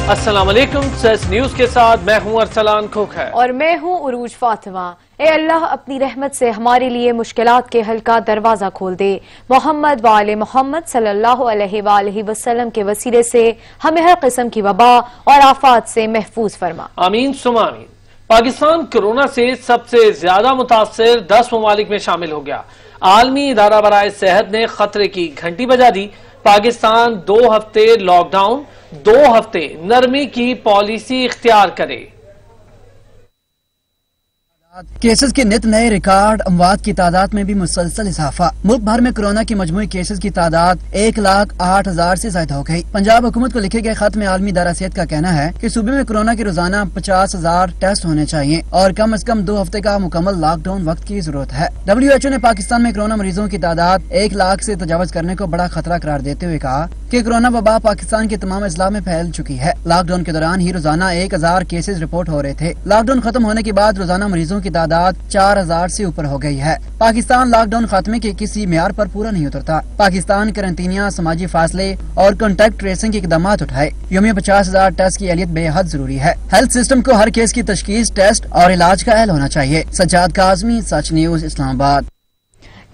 अस्सलाम वालेकुम, cess news के साथ मैं हूं अरसलान खोखर और मैं हूं उरूज फातिमा। ए अल्लाह अपनी रहमत से हमारे लिए मुश्किलात के हल का दरवाजा खोल दे। मोहम्मद वाले मोहम्मद सल्लल्लाहु अलैहि वसल्लम के वसीले से हमें हर किस्म की वबा और आफात से महफूज फरमा। आमीन सुमा आमीन। पाकिस्तान कोरोना से सबसे ज्यादा मुतासिर 10 ममालिक में शामिल हो गया। आलमी इदारा बराए सेहत ने खतरे की घंटी बजा दी। पाकिस्तान 2 हफ्ते लॉकडाउन, 2 हफ्ते नरमी की पॉलिसी इख्तियार करे। केसेस के नित नए रिकॉर्ड, अमवात की तादाद में भी मुसलसल इजाफा। मुल्क भर में कोरोना की मजमूई केसेस की तादाद 1,08,000 से ज्यादा हो गई। पंजाब हुकूमत को लिखे गए खत में आलमी इदारा सेहत का कहना है कि सूबे में कोरोना के रोजाना 50,000 टेस्ट होने चाहिए और कम अज कम 2 हफ्ते का मुकम्मल लॉकडाउन वक्त की जरूरत है। WHO ने पाकिस्तान में कोरोना मरीजों की तादाद 1 लाख से तजावज करने को बड़ा खतरा करार देते हुए कहा कि कोरोना वबा पाकिस्तान के तमाम अजला में फैल चुकी है। लॉकडाउन के दौरान ही रोजाना 1,000 केसेज रिपोर्ट हो रहे थे। लॉकडाउन खत्म होने के बाद रोजाना मरीजों की तादाद 4,000 से ऊपर हो गई है। पाकिस्तान लॉकडाउन खात्मे के किसी म्यार पर पूरा नहीं उतरता। पाकिस्तान करंतिनिया, समाजी फासले और कॉन्टैक्ट ट्रेसिंग के इकदाम उठाए। यौमिया 50,000 टेस्ट की अहलियत बेहद जरूरी है। हेल्थ सिस्टम को हर केस की तशखीस, टेस्ट और इलाज का अहल होना चाहिए। सज्जाद काज़मी, सच न्यूज, इस्लामाबाद।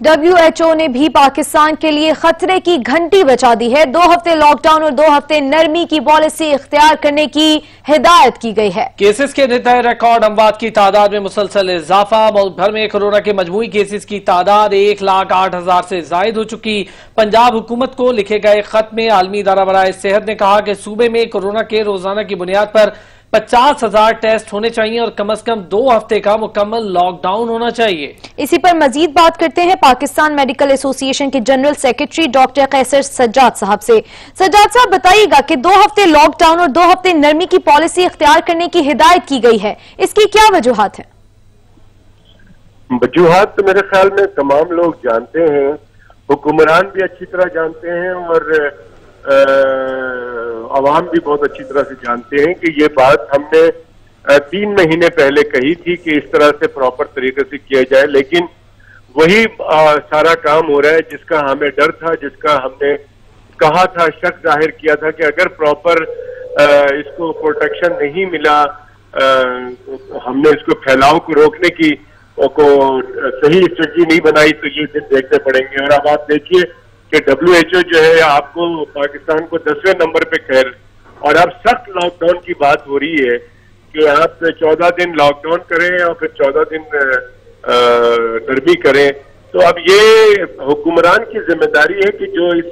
WHO ने भी पाकिस्तान के लिए खतरे की घंटी बजा दी है। 2 हफ्ते लॉकडाउन और 2 हफ्ते नरमी की पॉलिसी इख्तियार करने की हिदायत की गई है। केसेस के नए रिकॉर्ड, अमवात की तादाद में मुसलसल इजाफा। मुल्क भर में कोरोना के मजमूई केसेस की तादाद 1,08,000 से जायद हो चुकी। पंजाब हुकूमत को लिखे गए खत में आलमी इदारा बराए सेहत ने कहा कि सूबे में कोरोना के रोजाना की बुनियाद पर 50,000 टेस्ट होने चाहिए और कम से कम 2 हफ्ते का मुकम्मल लॉकडाउन होना चाहिए। इसी पर मजीद बात करते हैं पाकिस्तान मेडिकल एसोसिएशन के जनरल सेक्रेटरी डॉक्टर कैसर सज्जाद साहब से। सज्जाद साहब बताइएगा कि 2 हफ्ते लॉकडाउन और 2 हफ्ते नरमी की पॉलिसी इख्तियार करने की हिदायत की गई है, इसकी क्या वजूहात है? वजूहात तो मेरे ख्याल में तमाम लोग जानते हैं, हुक्मरान भी अच्छी तरह जानते हैं और अवाम भी बहुत अच्छी तरह से जानते हैं कि ये बात हमने 3 महीने पहले कही थी कि इस तरह से प्रॉपर तरीके से किया जाए, लेकिन वही सारा काम हो रहा है जिसका हमें डर था, जिसका हमने कहा था, शक जाहिर किया था कि अगर प्रॉपर इसको प्रोटेक्शन नहीं मिला, हमने इसको फैलाव को रोकने की को सही स्ट्रेटजी नहीं बनाई तो ये दिन देखने पड़ेंगे। और अब आप देखिए कि WHO जो है आपको पाकिस्तान को 10वें नंबर पे खैर, और अब सख्त लॉकडाउन की बात हो रही है कि आप 14 दिन लॉकडाउन करें और फिर 14 दिन नरमी करें। तो अब ये हुक्मरान की जिम्मेदारी है कि जो इस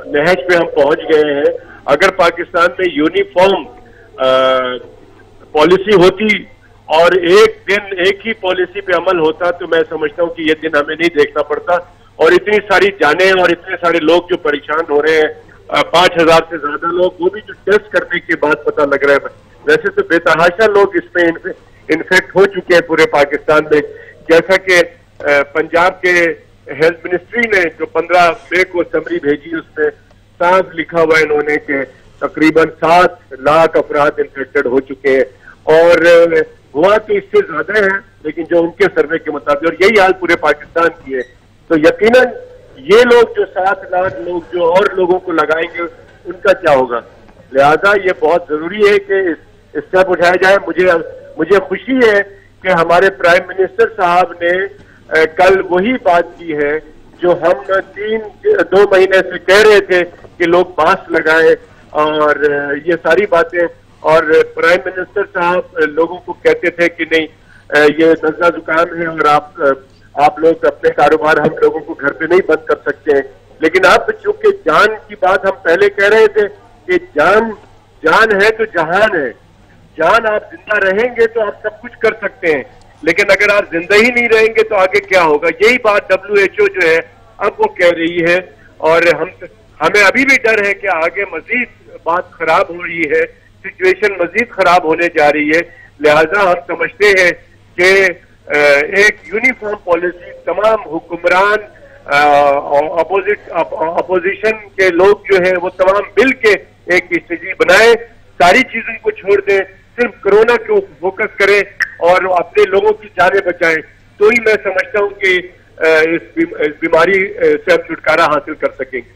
नहज पे हम पहुंच गए हैं, अगर पाकिस्तान में यूनिफॉर्म पॉलिसी होती और एक दिन एक ही पॉलिसी पे अमल होता तो मैं समझता हूँ कि ये दिन हमें नहीं देखना पड़ता। और इतनी सारी जानें और इतने सारे लोग जो परेशान हो रहे हैं, 5,000 से ज्यादा लोग, वो भी जो टेस्ट करने के बाद पता लग रहा है। वैसे तो बेतहाशा लोग इसमें इन्फेक्ट हो चुके हैं पूरे पाकिस्तान में। जैसा कि पंजाब के हेल्थ मिनिस्ट्री ने जो 15 मई को समरी भेजी, उसमें साफ लिखा हुआ है इन्होंने कि तकरीबन 7 लाख अफराद इन्फेक्टेड हो चुके हैं। और हुआ तो इससे ज्यादा है, लेकिन जो उनके सर्वे के मुताबिक, और यही हाल पूरे पाकिस्तान की है, तो यकीनन ये लोग जो 7 लाख लोग जो और लोगों को लगाएंगे उनका क्या होगा। लिहाजा ये बहुत जरूरी है कि स्टेप उठाया जाए। मुझे खुशी है कि हमारे प्राइम मिनिस्टर साहब ने कल वही बात की है जो हम 2 महीने से कह रहे थे कि लोग मास्क लगाएं और ये सारी बातें। और प्राइम मिनिस्टर साहब लोगों को कहते थे कि नहीं ये नज़ला जुकाम है और आप लोग अपने कारोबार हम लोगों को घर पे नहीं बंद कर सकते हैं। लेकिन अब चूंकि जान की बात हम पहले कह रहे थे कि जान है तो जहान है। जान आप जिंदा रहेंगे तो आप सब कुछ कर सकते हैं, लेकिन अगर आप जिंदा ही नहीं रहेंगे तो आगे क्या होगा। यही बात WHO जो है अब वो कह रही है और हमें अभी भी डर है कि आगे मजीद बात खराब हो रही है, सिचुएशन मजीद खराब होने जा रही है। लिहाजा हम समझते हैं कि एक यूनिफॉर्म पॉलिसी तमाम हुक्मरान अपोजिशन के लोग जो है वो तमाम मिल के एक स्ट्रेटजी बनाए, सारी चीजों को छोड़ दें, सिर्फ कोरोना को फोकस करें और अपने लोगों की जानें बचाएं, तो ही मैं समझता हूं कि इस बीमारी से हम छुटकारा हासिल कर सकेंगे।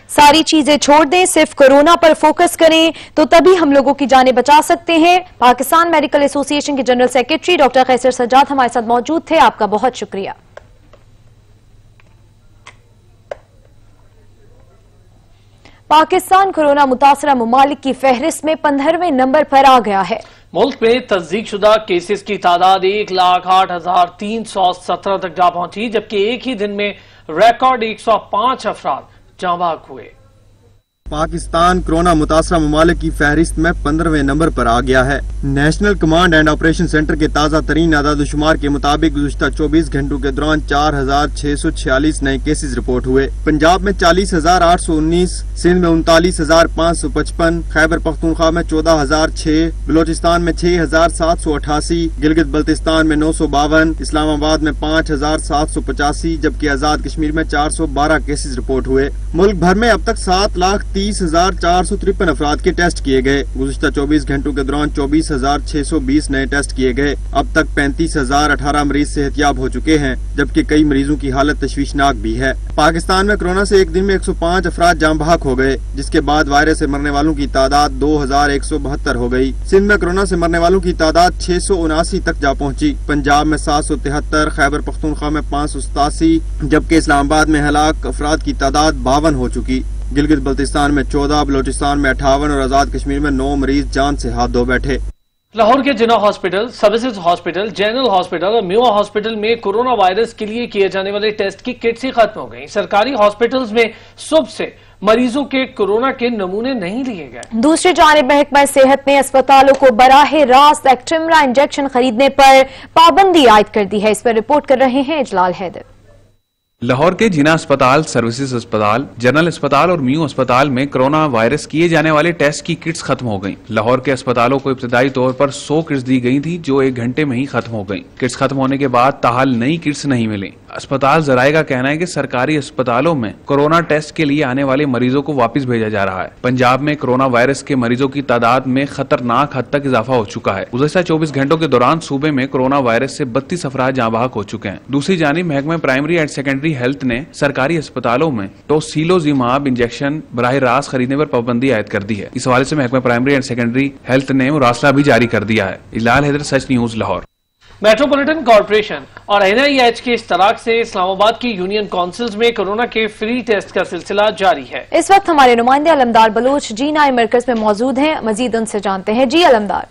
सारी चीजें छोड़ दें, सिर्फ कोरोना पर फोकस करें तो तभी हम लोगों की जानें बचा सकते हैं। पाकिस्तान मेडिकल एसोसिएशन के जनरल सेक्रेटरी डॉक्टर कैसर सज्जाद हमारे साथ मौजूद थे। आपका बहुत शुक्रिया। पाकिस्तान कोरोना मुतासरा ममालिक की फहरिस्त में 15वें नंबर पर आ गया है। मुल्क में तस्दीकशुदा केसेस की तादाद 1,08,317 तक जा पहुंची, जबकि एक ही दिन में रिकॉर्ड 105 अफराद जाँ बहक हुए। पाकिस्तान कोरोना मुतासरा ममालिक की फहरिस्त में 15वें नंबर पर आ गया है। National command and operation centre के ताज़ा तरीन आदादोशुमार के मुताबिक गुज़िश्ता 24 घंटों के दौरान 4,646 नए केसेस रिपोर्ट हुए। पंजाब में 40,819, सिंध में 39,555, खैबर पख्तूनख्वा में 14,006, बलोचिस्तान में 6,788, गिलगित बल्तिस्तान में 952, इस्लामाबाद में 5,785, जबकि आजाद कश्मीर में 412 केसेस रिपोर्ट हुए। मुल्क भर में अब तक 7,30,453 अफराद के टेस्ट किए गए। गुज़िश्ता 24 घंटों के दौरान 24,620 नए टेस्ट किए गए। अब तक 35,018 मरीज सेहतियाब हो चुके हैं, जबकि कई मरीजों की हालत तशवीशनाक भी है। पाकिस्तान में कोरोना से एक दिन में 105 अफराद जाँ बहक हो गए, जिसके बाद वायरस से मरने वालों की तादाद 2,172 हो गई। सिंध में कोरोना से मरने वालों की तादाद 679 तक जा पहुंची। पंजाब में 773, खैबर पख्तूनख्वा में 587, जबकि इस्लामाबाद में हलाक अफराद की तादाद 52 हो चुकी। गिलगित बल्तिस्तान में 14, बलोचिस्तान में 58 और आजाद कश्मीर में 9 मरीज जान से हाथ धो बैठे। लाहौर के Jinnah hospital, services hospital, general hospital और म्यूआ हॉस्पिटल में कोरोना वायरस के लिए किए जाने वाले टेस्ट की किट्स ही खत्म हो गई। सरकारी हॉस्पिटल्स में सुबह से मरीजों के कोरोना के नमूने नहीं लिए गए। दूसरी जानिब महकमा सेहत ने अस्पतालों को बराह रास्त एक्टिमरा इंजेक्शन खरीदने पर पाबंदी आयद कर दी है। इस पर रिपोर्ट कर रहे हैं इजलाल हैदर। लाहौर के जिना अस्पताल, सर्विसेज अस्पताल, जनरल अस्पताल और म्यू अस्पताल में कोरोना वायरस किए जाने वाले टेस्ट की किट्स खत्म हो गईं। लाहौर के अस्पतालों को इब्तदाई तौर पर 100 किट्स दी गई थी, जो 1 घंटे में ही खत्म हो गईं। किट्स खत्म होने के बाद ताहाल नई किट्स नहीं मिली। अस्पताल जराए का कहना है कि सरकारी अस्पतालों में कोरोना टेस्ट के लिए आने वाले मरीजों को वापस भेजा जा रहा है। पंजाब में कोरोना वायरस के मरीजों की तादाद में खतरनाक हद तक इजाफा हो चुका है। गुज़श्ता 24 घंटों के दौरान सूबे में कोरोना वायरस से 32 अफराद जाँ बहक हो चुके हैं। दूसरी जानिब महकमा प्राइमरी एंड सेकेंडरी हेल्थ ने सरकारी अस्पतालों में टोसिलोजिमाब इंजेक्शन बराह रास्त खरीदने पर पाबंदी आयद कर दी है। इस हवाले से महकमा प्राइमरी एंड सेकेंडरी हेल्थ ने मुरासला भी जारी कर दिया है। इजलाल हैदर, सच न्यूज, लाहौर। मेट्रोपॉलिटन कॉर्पोरेशन और NIH के इश्तराक से इस्लामाबाद की यूनियन काउंसिल्स में कोरोना के फ्री टेस्ट का सिलसिला जारी है। इस वक्त हमारे नुमाइंदे अलमदार बलोच जी9 मरकज में मौजूद हैं। मजीद उनसे जानते हैं। जी अलमदार।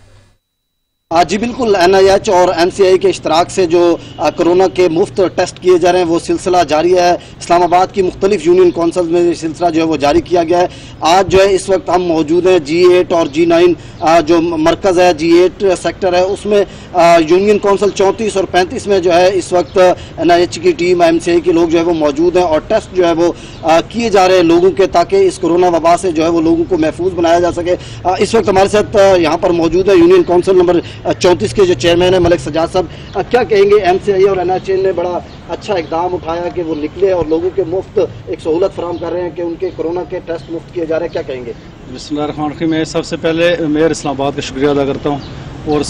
जी बिल्कुल, NIH और MCI के इश्तराक से जो कोरोना के मुफ्त टेस्ट किए जा रहे हैं वो सिलसिला जारी है। इस्लामाबाद की मुख्तलिफ यूनियन काउंसिल में ये सिलसिला जो है वो जारी किया गया है। आज जो है इस वक्त हम मौजूद हैं G8 और G9 जो मरकज़ है, G8 सेक्टर है, उसमें यूनियन काउंसिल 34 और 35 में जो है इस वक्त NIH की टीम, MCI के लोग जो है वो मौजूद हैं और टेस्ट जो है वो किए जा रहे हैं लोगों के, ताकि इस कोरोना वबा से जो है वो लोगों को महफूज बनाया जा सके। इस वक्त हमारे साथ यहाँ पर मौजूद है यूनियन काउंसिल नंबर 34 के जो चेयरमैन है मलिक सज्जाद साहब। क्या कहेंगे, MCI और NIH ने बड़ा अच्छा इकदाम उठाया कि वो निकले और लोगों के मुफ्त एक सहूलत फराहम कर रहे हैं कि उनके कोरोना के टेस्ट मुफ्त किए जा रहे हैं, क्या कहेंगे? बिस्मिल्लाहिर्रहमानिर्रहीम। मैं सबसे पहले मेयर इस्लामाबाद का शुक्रिया अदा करता हूँ और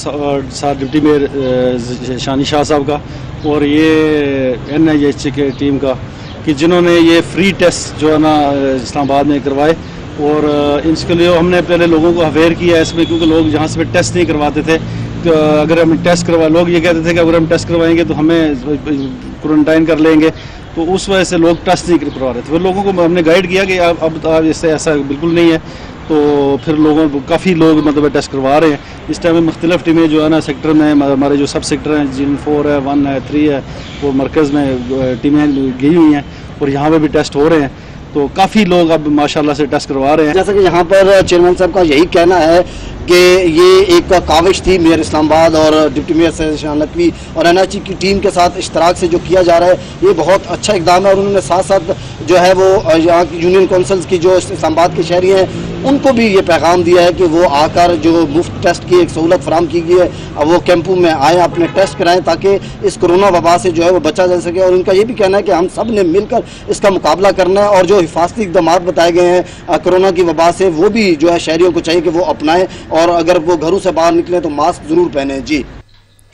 साथ डिप्टी मेयर शानी शाह साहब का और ये NIH के टीम का कि जिन्होंने ये फ्री टेस्ट जो है ना इस्लामाबाद में करवाए। और इसके लिए हमने पहले लोगों को अवेयर किया इसमें, क्योंकि लोग जहाँ से टेस्ट नहीं करवाते थे, तो अगर हम टेस्ट करवा, लोग ये कहते थे कि अगर हम टेस्ट करवाएंगे तो हमें क्वारंटाइन कर लेंगे, तो उस वजह से लोग टेस्ट नहीं करवा रहे थे। फिर लोगों को हमने गाइड किया कि अब इससे ऐसा बिल्कुल नहीं है, तो फिर काफ़ी लोग मतलब टेस्ट करवा रहे हैं। इस टाइम में मुख्तलिफ टीमें जो है ना सेक्टर में, हमारे जो सब सेक्टर हैं, जिन 4 है, 1 है, 3 है, वो मरकज़ में टीमें गई हुई हैं और यहाँ पे भी टेस्ट हो रहे हैं, तो काफ़ी लोग अब माशाल्लाह से टेस्ट करवा रहे हैं। जैसा कि यहाँ पर चेयरमैन साहब का यही कहना है कि ये एक काविश थी मेयर इस्लामाबाद और डिप्टी मेयर सैयद नकवी और NIH की टीम के साथ इश्तराक से जो किया जा रहा है, ये बहुत अच्छा इकदाम है। और उन्होंने साथ साथ जो है वो यहाँ की यूनियन काउंसिल्स की जो इस्लामाबाद के शहरी हैं उनको भी ये पैगाम दिया है कि वो आकर जो मुफ्त टेस्ट की एक सहूलत फराम की गई है, अब वो कैंपों में आएँ, अपने टेस्ट कराएँ, ताकि इस कोरोना वबा से जो है वो बचा जा सके। और उनका ये भी कहना है कि हम सब ने मिलकर इसका मुकाबला करना है और जो हिफाजती इक़दाम बताए गए हैं कोरोना की वबा से, वो भी जो है शहरियों को चाहिए कि वो अपनाएं और अगर वो घरों से बाहर निकलें तो मास्क जरूर पहने। जी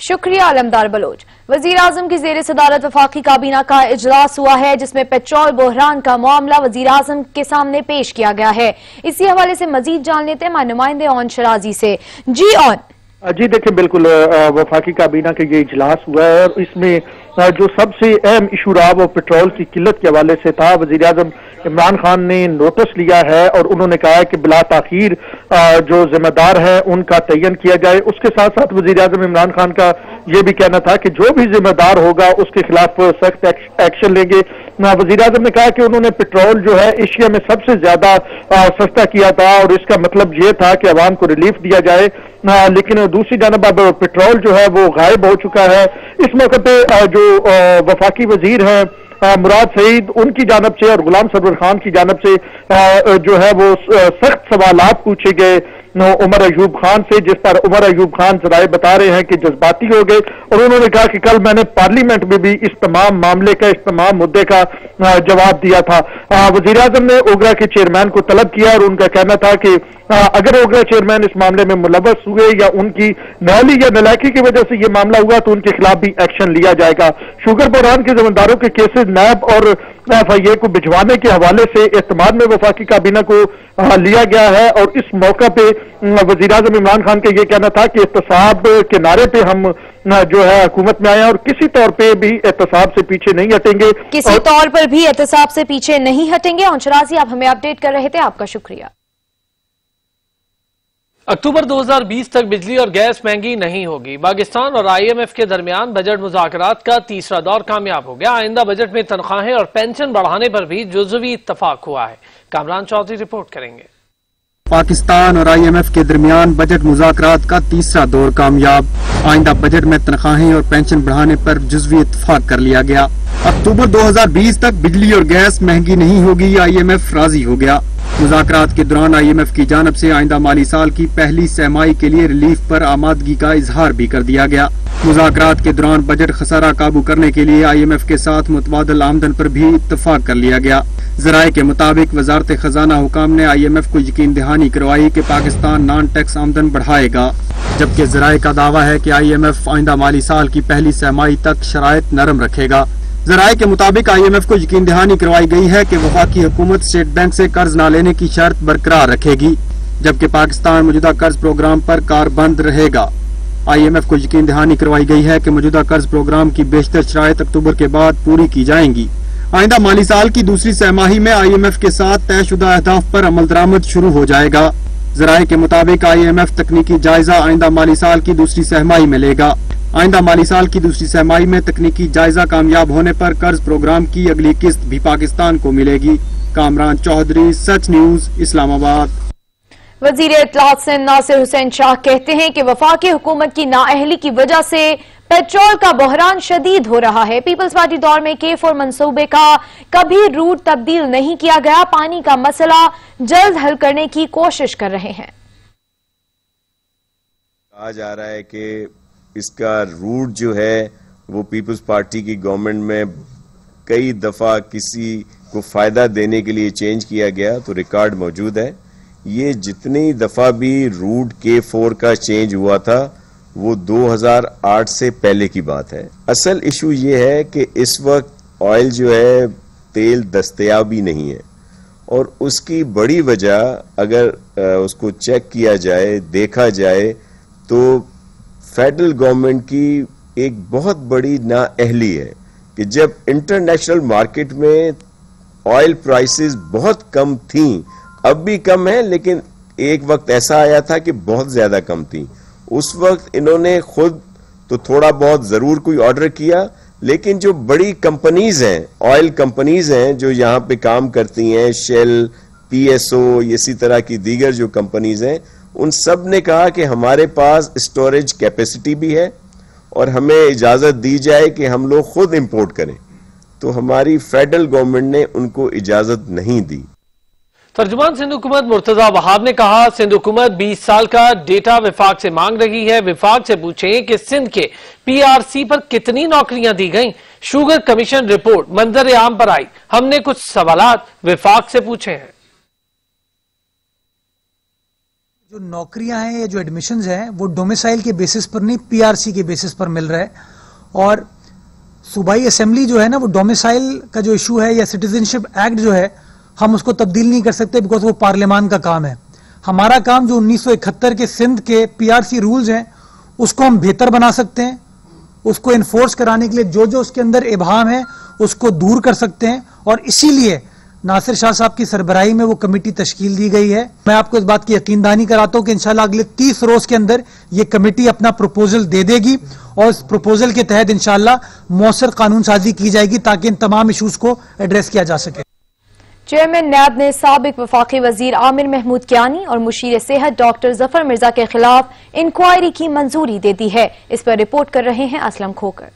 शुक्रिया अलमदार बलोच। वजीर आजम की जेर सदारत वफाकी काबीना का इजलास हुआ है, जिसमें पेट्रोल बहरान का मामला वजीर आजम के सामने पेश किया गया है। इसी हवाले से मजीद जान लेते हैं नुमाइंदे ऑन शराजी से। जी ऑन। जी देखिए, बिल्कुल वफाकी काबीना का ये इजलास हुआ है और इसमें जो सबसे अहम इशू रहा वो पेट्रोल की किल्लत के हवाले से था। वजीर आजम इमरान खान ने नोटिस लिया है और उन्होंने कहा है कि बिला ताखीर जो जिम्मेदार है उनका तयन किया जाए। उसके साथ साथ वजीर आजम इमरान खान का ये भी कहना था कि जो भी जिम्मेदार होगा उसके खिलाफ सख्त एक्शन लेंगे। वजीर आजम ने कहा कि उन्होंने पेट्रोल जो है एशिया में सबसे ज्यादा सस्ता किया था और इसका मतलब ये था कि अवाम को रिलीफ दिया जाए, लेकिन दूसरी जानब अब पेट्रोल जो है वो गायब हो चुका है। इस मौके पे जो वफाकी वजीर है मुराद सईद, उनकी जानब से और गुलाम सरवर खान की जानब से जो है वो सख्त सवालात पूछे गए उमर अयूब खान से, जिस पर उमर अयूब खान जराए बता रहे हैं कि जज्बाती हो गए और उन्होंने कहा कि कल मैंने पार्लियामेंट में भी इस तमाम मामले का, इस तमाम मुद्दे का जवाब दिया था। वजीर आजम ने ओगरा के चेयरमैन को तलब किया और उनका कहना था कि अगर ओगरा चेयरमैन इस मामले में मुलव्वस हुए या उनकी नौली या नलायकी की वजह से ये मामला हुआ तो उनके खिलाफ भी एक्शन लिया जाएगा। शुगर बहरान के जिम्मेदारों के केसेस नैब और FIA को भिजवाने के हवाले से एतमाद में वफाकी काबीना को लिया गया है और इस मौका पे वजीर आजम इमरान खान का ये कहना था कि एहतसाब के नारे पे हम जो है हुकूमत में आए और किसी तौर पे भी एहतसाब से पीछे नहीं हटेंगे, किसी तौर पर भी एहतसाब से पीछे नहीं हटेंगे। और शराजी, आप हमें अपडेट कर रहे थे, आपका शुक्रिया। अक्टूबर 2020 तक बिजली और गैस महंगी नहीं होगी। पाकिस्तान और IMF के दरमियान बजट मुज़ाकरात का तीसरा दौर कामयाब हो गया। आइंदा बजट में तनख्वाहें और पेंशन बढ़ाने पर भी जुज़वी इत्तफाक हुआ है। कामरान चौधरी रिपोर्ट करेंगे। पाकिस्तान और IMF के दरमियान बजट मुज़ाकरात का तीसरा दौर कामयाब। आइंदा बजट में तनख्वाहें और पेंशन बढ़ाने पर जुज़वी इत्तफाक कर लिया गया। अक्टूबर 2020 तक बिजली और गैस महंगी नहीं होगी, IMF राजी हो गया। मुज़ाकरात के दौरान IMF की जानब से आइंदा माली साल की पहली सहमाई के लिए रिलीफ पर आमादगी का इजहार भी कर दिया गया। मुज़ाकरात के दौरान बजट खसारा काबू करने के लिए IMF के साथ मुतबादल आमदन पर भी इत्तफाक कर लिया गया। ज़राए के मुताबिक वजारत खजाना हुकाम ने IMF को यकीन दहानी करवाई कि पाकिस्तान नॉन टैक्स आमदन बढ़ाएगा, जबकि ज़राए का दावा है कि IMF आइंदा माली साल की पहली सहमाई तक शराइत नरम रखेगा। ज़राए के मुताबिक IMF को यकीन दहानी करवाई गई है कि वफाकी हुकूमत स्टेट बैंक से कर्ज न लेने की शर्त बरकरार रखेगी, जबकि पाकिस्तान मौजूदा कर्ज प्रोग्राम पर कारबंद रहेगा। IMF को यकीन दहानी करवाई गई है कि मौजूदा कर्ज प्रोग्राम की बेशतर शराइत अक्टूबर के बाद पूरी की जाएंगी। आइंदा माली साल की दूसरी सहमाही में IMF के साथ तयशुदा अहदाफ पर अमल दरामद शुरू हो जाएगा। ज़राए के मुताबिक IMF तकनीकी जायजा आइंदा माली साल की दूसरी सहमाही में लेगा। आइंदा माली साल की दूसरी सहमाही में तकनीकी जायजा कामयाब होने पर कर्ज प्रोग्राम की अगली किस्त भी पाकिस्तान को मिलेगी। कामरान चौधरी, सच न्यूज, इस्लामाबाद। वजीर इत्तलात सिंध नासिर हुसैन शाह कहते हैं कि वफाकी हुकूमत की नाअहली की वजह से पेट्रोल का बहरान शदीद हो रहा है। पीपल्स पार्टी दौर में K4 मंसूबे का कभी रूट तब्दील नहीं किया गया। पानी का मसला जल्द हल करने की कोशिश कर रहे हैं। कहा जा रहा है कि इसका रूट जो है वो पीपल्स पार्टी की गवर्नमेंट में कई दफा किसी को फायदा देने के लिए चेंज किया गया, तो रिकॉर्ड मौजूद है। ये जितनी दफा भी रूट K4 का चेंज हुआ था वो 2008 से पहले की बात है। असल इशू ये है कि इस वक्त ऑयल जो है तेल दस्तयाब ही नहीं है और उसकी बड़ी वजह अगर उसको चेक किया जाए, देखा जाए तो फेडरल गवर्नमेंट की एक बहुत बड़ी नाअहली है कि जब इंटरनेशनल मार्केट में ऑयल प्राइसेस बहुत कम थी, अब भी कम है लेकिन एक वक्त ऐसा आया था कि बहुत ज्यादा कम थी, उस वक्त इन्होंने खुद तो थोड़ा बहुत जरूर कोई ऑर्डर किया, लेकिन जो बड़ी कंपनीज हैं, ऑयल कंपनीज हैं जो यहाँ पे काम करती हैं, शेल, PSO, इसी तरह की दीगर जो कंपनीज हैं, उन सब ने कहा कि हमारे पास स्टोरेज कैपेसिटी भी है और हमें इजाजत दी जाए कि हम लोग खुद इंपोर्ट करें, तो हमारी फेडरल गवर्नमेंट ने उनको इजाजत नहीं दी। तर्जुमान सिंध हुकूमत मुर्तजा वहाब ने कहा, सिंध हुकूमत 20 साल का डेटा विफाक से मांग रही है। विफाक से पूछें कि सिंध के PRC पर कितनी नौकरियां दी गईं। शुगर कमीशन रिपोर्ट मंजर आम पर आई, हमने कुछ सवालात विफाक से पूछे हैं। जो नौकरियां हैं या जो एडमिशंस हैं वो डोमिसाइल के बेसिस पर नहीं, PRC के बेसिस पर मिल रहा है। और सूबाई असेंबली जो है ना, वो डोमिसाइल का जो इशू है या सिटीजनशिप एक्ट जो है, हम उसको तब्दील नहीं कर सकते बिकॉज वो पार्लियामान का काम है। हमारा काम जो 1971 के सिंध के पीआरसी रूल्स हैं उसको हम बेहतर बना सकते हैं, उसको इन्फोर्स कराने के लिए जो जो उसके अंदर इबाहम है उसको दूर कर सकते हैं, और इसीलिए नासिर शाह साहब की सरबराही में वो कमेटी तश्कील दी गई है। मैं आपको इस बात की यकीनदानी कराता हूं कि इंशाल्लाह अगले 30 रोज के अंदर ये कमेटी अपना प्रपोजल दे देगी और इस प्रपोजल के तहत इंशाल्लाह मौसर कानून साजी की जाएगी ताकि इन तमाम इशूज को एड्रेस किया जा सके। चेयरमैन नैब ने साबिक वफाकी वजीर आमिर महमूद कियानी और मुशीर सेहत डॉक्टर जफर मिर्जा के खिलाफ इंक्वायरी की मंजूरी दे दी है। इस पर रिपोर्ट कर रहे हैं असलम खोकर।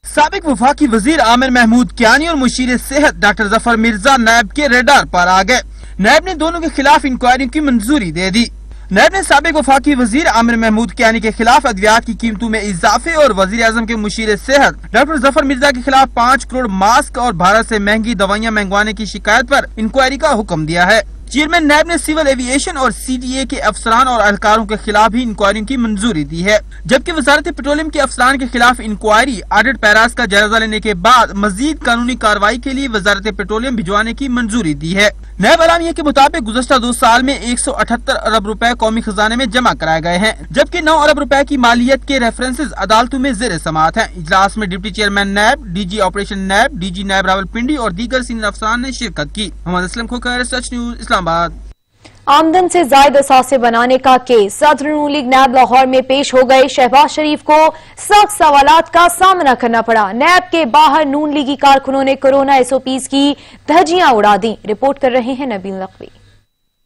साबिक वफाकी वजीर आमिर महमूद कियानी और मुशीर सेहत डॉक्टर जफर मिर्जा नैब के रेडार पर आ गए। नैब ने दोनों के खिलाफ इंक्वायरी की मंजूरी दे दी। नैब ने साबिक वफाकी वजीर आमिर महमूद कियानी के खिलाफ अद्वियात की कीमतों में इजाफे और वजीर आजम के मुशीर सेहत डॉक्टर जफर मिर्जा के खिलाफ 5 करोड़ मास्क और भारत से महंगी दवाइयां मंगवाने की शिकायत पर इंक्वायरी का हुक्म दिया है। चेयरमैन नैब ने सिविल एविएशन और सीडीए के अफसरान और अहलकारों के खिलाफ भी इंक्वायरी की मंजूरी दी है, जबकि वजारत पेट्रोलियम के अफसरान के खिलाफ इंक्वायरी ऑडिट पैरास का जायजा लेने के बाद मजीद कानूनी कार्रवाई के लिए वजारत पेट्रोलियम भिजवाने की मंजूरी दी है। नैब अलामिया के मुताबिक गुज़श्ता 2 साल में 178 अरब रुपए कौमी खजाने में जमा कराए गए हैं, जबकि 9 अरब रुपए की मालियत के रेफरेंसेस अदालतों में जेर समाअत हैं। इजलास में डिप्टी चेयरमैन नैब, डीजी ऑपरेशन नैब, डीजी नैब रावलपिंडी और दीगर सीनियर अफसरान ने शिरकत की। मोहम्मद असलम खोकर, सच न्यूज, इस्लामाबाद। आमदन से जायद असासे बनाने का केस सदर नून लीग नैब लाहौर में पेश हो गए। शहबाज शरीफ को सख्त सवालात का सामना करना पड़ा। नैब के बाहर नून लीगी कारकुनों ने कोरोना एसओपीज की धज्जियां उड़ा दी। रिपोर्ट कर रहे हैं नबील नकवी।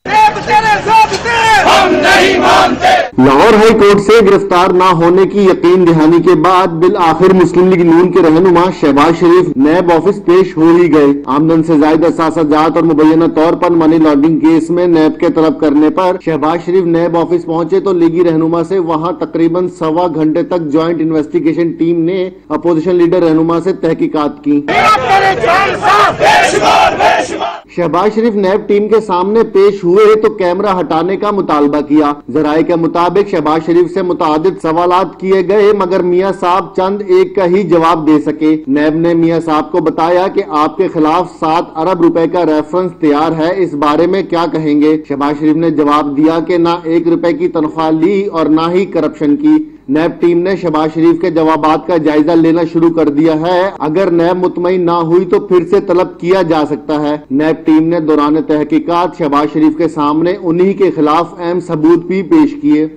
हम नहीं मानते। लाहौर हाई कोर्ट से गिरफ्तार न होने की यकीन दहानी के बाद बिल आखिर मुस्लिम लीग नून के रहनुमा शहबाज शरीफ नैब ऑफिस पेश हो ही गए। आमदन से जायद असासाजात और मुबैना तौर पर मनी लॉन्ड्रिंग केस में नैब के तलब करने पर शहबाज शरीफ नैब ऑफिस पहुंचे तो लीगी रहनुमा से वहां तकरीबन 1.25 घंटे तक ज्वाइंट इन्वेस्टिगेशन टीम ने अपोजिशन लीडर रहनुमा से तहकीकात की। शहबाज शरीफ नैब टीम के सामने पेश हुए तो कैमरा हटाने का मुतालबा किया। जराये के मुताबिक शहबाज शरीफ से मुतादिद सवालात किए गए मगर मियां साहब चंद एक का ही जवाब दे सके। नैब ने मियां साहब को बताया कि आपके खिलाफ 7 अरब रुपए का रेफरेंस तैयार है, इस बारे में क्या कहेंगे। शहबाज शरीफ ने जवाब दिया कि ना 1 रुपए की तनख्वाह ली और ना ही करप्शन की। नैब टीम ने शहबाज शरीफ के जवाबात का जायजा लेना शुरू कर दिया है। अगर नैब मुतमईन ना हुई तो फिर से तलब किया जा सकता है। नैब टीम ने दौरान तहकीकात शहबाज शरीफ के सामने उन्हीं के खिलाफ अहम सबूत भी पेश किए।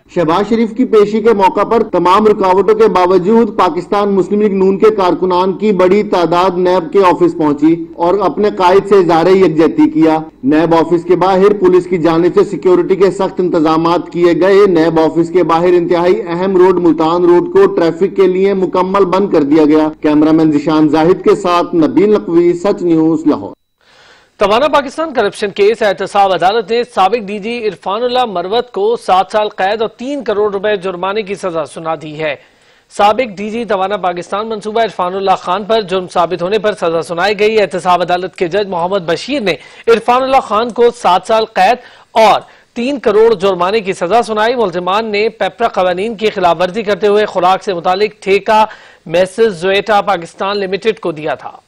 शहबाज शरीफ की पेशी के मौका पर तमाम रुकावटों के बावजूद पाकिस्तान मुस्लिम लीग नून के कारकुनान की बड़ी तादाद नैब के ऑफिस पहुंची और अपने कायद से इज़हार यकजहती किया। नैब ऑफिस के बाहर पुलिस की जानिब से सिक्योरिटी के सख्त इंतजाम किए गए। नैब ऑफिस के बाहर इंतहाई अहम रोड मुल्तान रोड को ट्रैफिक के लिए मुकम्मल बंद कर दिया गया। कैमरामैन जिशान जाहिद के साथ Nabeel Naqvi, Such news, Lahore. Tiwana Pakistan corruption case एहतसाब अदालत ने साबिक डीजी इरफानुल्लाह मरवत को 7 साल कैद और 3 करोड़ रुपए जुर्माने की सजा सुना दी है। साबिक डीजी तवाना पाकिस्तान मंसूबा इरफानुल्लाह खान पर जुर्म साबित होने पर सजा सुनाई गई। एहतसाब अदालत के जज मोहम्मद बशीर ने इरफानुल्लाह खान को 7 साल कैद और 3 करोड़ जुर्माने की सजा सुनाई। मुल्जिमान ने पेपरा कवानीन की खिलाफ वर्जी करते हुए खुराक से मुतालिक ठेका मैसेज जोएटा पाकिस्तान लिमिटेड को दिया था।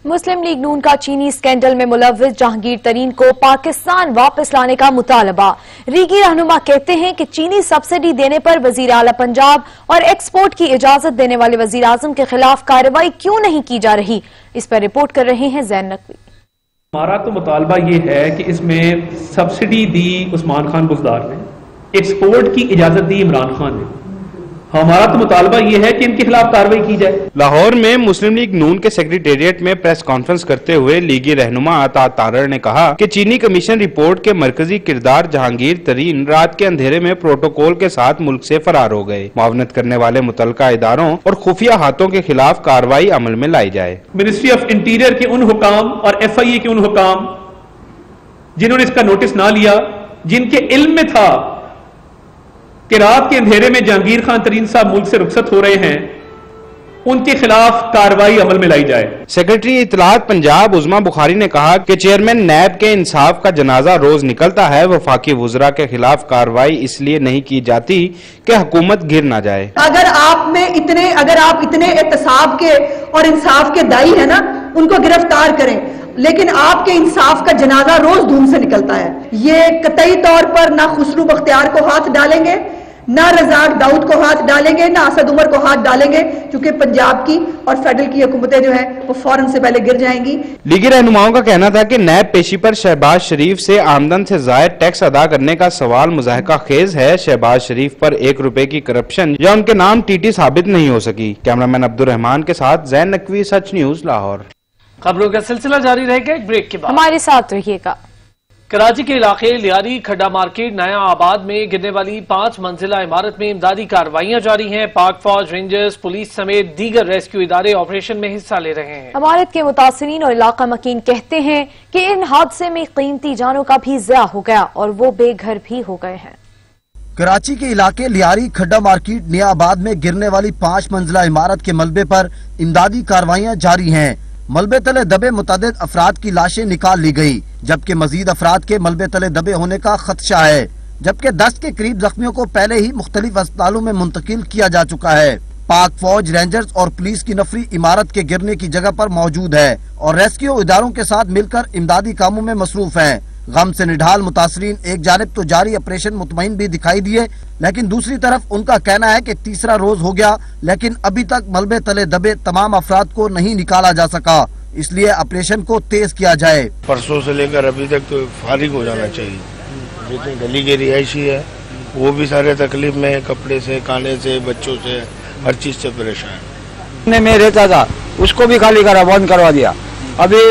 मुस्लिम लीग नून का चीनी स्कैंडल में मुलव्विस जहांगीर तरीन को पाकिस्तान वापस लाने का मुतालबा। रीगी रहनुमा कहते हैं कि चीनी सब्सिडी देने पर वजीर आला पंजाब और एक्सपोर्ट की इजाजत देने वाले वजीर आजम के खिलाफ कार्रवाई क्यों नहीं की जा रही। इस पर रिपोर्ट कर रहे हैं जैन नकवी। हमारा तो मुतालबा ये है कि इसमें सब्सिडी दी उस्मान खान बुज़दार ने, एक्सपोर्ट की इजाजत दी इमरान खान ने। हमारा तो मुतालबा ये है कि इनके खिलाफ कार्रवाई की जाए। लाहौर में मुस्लिम लीग नून के सेक्रेटेरिएट में प्रेस कॉन्फ्रेंस करते हुए लीगी रहनुमा अता तारर ने कहा कि चीनी कमीशन रिपोर्ट के मरकजी किरदार जहांगीर तरीन रात के अंधेरे में प्रोटोकॉल के साथ मुल्क से फरार हो गए। मुआवनत करने वाले मुतलका इदारों और खुफिया हाथों के खिलाफ कार्रवाई अमल में लाई जाए। मिनिस्ट्री ऑफ इंटीरियर के उन हुकाम और FIA के उन हुकाम जिन्होंने इसका नोटिस ना लिया, जिनके इल्म में था कि रात के अंधेरे में जहांगीर खान तरीन साहब मुल्क से रुखसत हो रहे हैं, उनके खिलाफ कार्रवाई अमल में लाई जाए। सेक्रेटरी इत्तलात पंजाब उज़मा बुखारी ने कहा कि चेयरमैन नैब के इंसाफ का जनाजा रोज निकलता है, वफाकी वुज़रा के खिलाफ कार्रवाई इसलिए नहीं की जाती कि हुकूमत गिर ना जाए। अगर आप इतने एहतसाब के और इंसाफ के दाई है ना, उनको गिरफ्तार करें, लेकिन आपके इंसाफ का जनाजा रोज धूम से निकलता है। ये कतई तौर पर ना खुसरू बख्तियार को हाथ डालेंगे, ना रज़ाक दाऊद को हाथ डालेंगे, ना असद उमर को हाथ डालेंगे, क्योंकि पंजाब की और फेडरल की हुकूमतें जो है वो फौरन से पहले गिर जाएंगी। लीगी रहनुमाओं का कहना था कि नैब पेशी पर शहबाज शरीफ से आमदन से ज़ायद टैक्स अदा करने का सवाल मुज़ाहिका खेज है। शहबाज शरीफ पर 1 रुपए की करप्शन या उनके नाम टीटी साबित नहीं हो सकी। कैमरामैन अब्दुल रहमान के साथ जैन नकवी, सच न्यूज, लाहौर। खबरों का सिलसिला जारी रहेगा एक ब्रेक के बाद, हमारे साथ रहिएगा। कराची के इलाके लियारी खड्डा मार्केट नया आबाद में गिरने वाली 5 मंजिला इमारत में इमदादी कार्रवाइयां जारी हैं। पाक फौज, रेंजर्स, पुलिस समेत दीगर रेस्क्यू इदारे ऑपरेशन में हिस्सा ले रहे हैं। इमारत के मुतासिरीन और इलाका मकीन कहते हैं कि इन हादसे में कीमती जानों का भी ज़िया हो गया और वो बेघर भी हो गए हैं। कराची के इलाके लियारी खड्डा मार्केट नया आबाद में गिरने वाली 5 मंजिला इमारत के मलबे पर इमदादी कार्रवाइयां जारी हैं। मलबे तले दबे मुतअद्दिद अफराद की लाशें निकाल ली गई, जबकि मजीद अफराद के मलबे तले दबे होने का खदशा है, जबकि 10 के करीब जख्मियों को पहले ही मुख्तलिफ अस्पतालों में मुंतकिल किया जा चुका है। पाक फौज, रेंजर्स और पुलिस की नफरी इमारत के गिरने की जगह पर मौजूद है और रेस्क्यू इदारों के साथ मिलकर इमदादी कामों में मसरूफ हैं। गम से निढाल मुतासरीन एक जानिब तो जारी ऑपरेशन मुतमईन भी दिखाई दिए, लेकिन दूसरी तरफ उनका कहना है कि तीसरा रोज हो गया लेकिन अभी तक मलबे तले दबे तमाम अफराद को नहीं निकाला जा सका, इसलिए ऑपरेशन को तेज किया जाए। परसों से लेकर अभी तक तो फारिग हो जाना चाहिए। जितने गली के रिहायशी है वो भी सारे तकलीफ में, कपड़े से, खाने से, बच्चों से, हर चीज से परेशान। मैं रहता था उसको भी खाली करा, बंद करवा दिया। अभी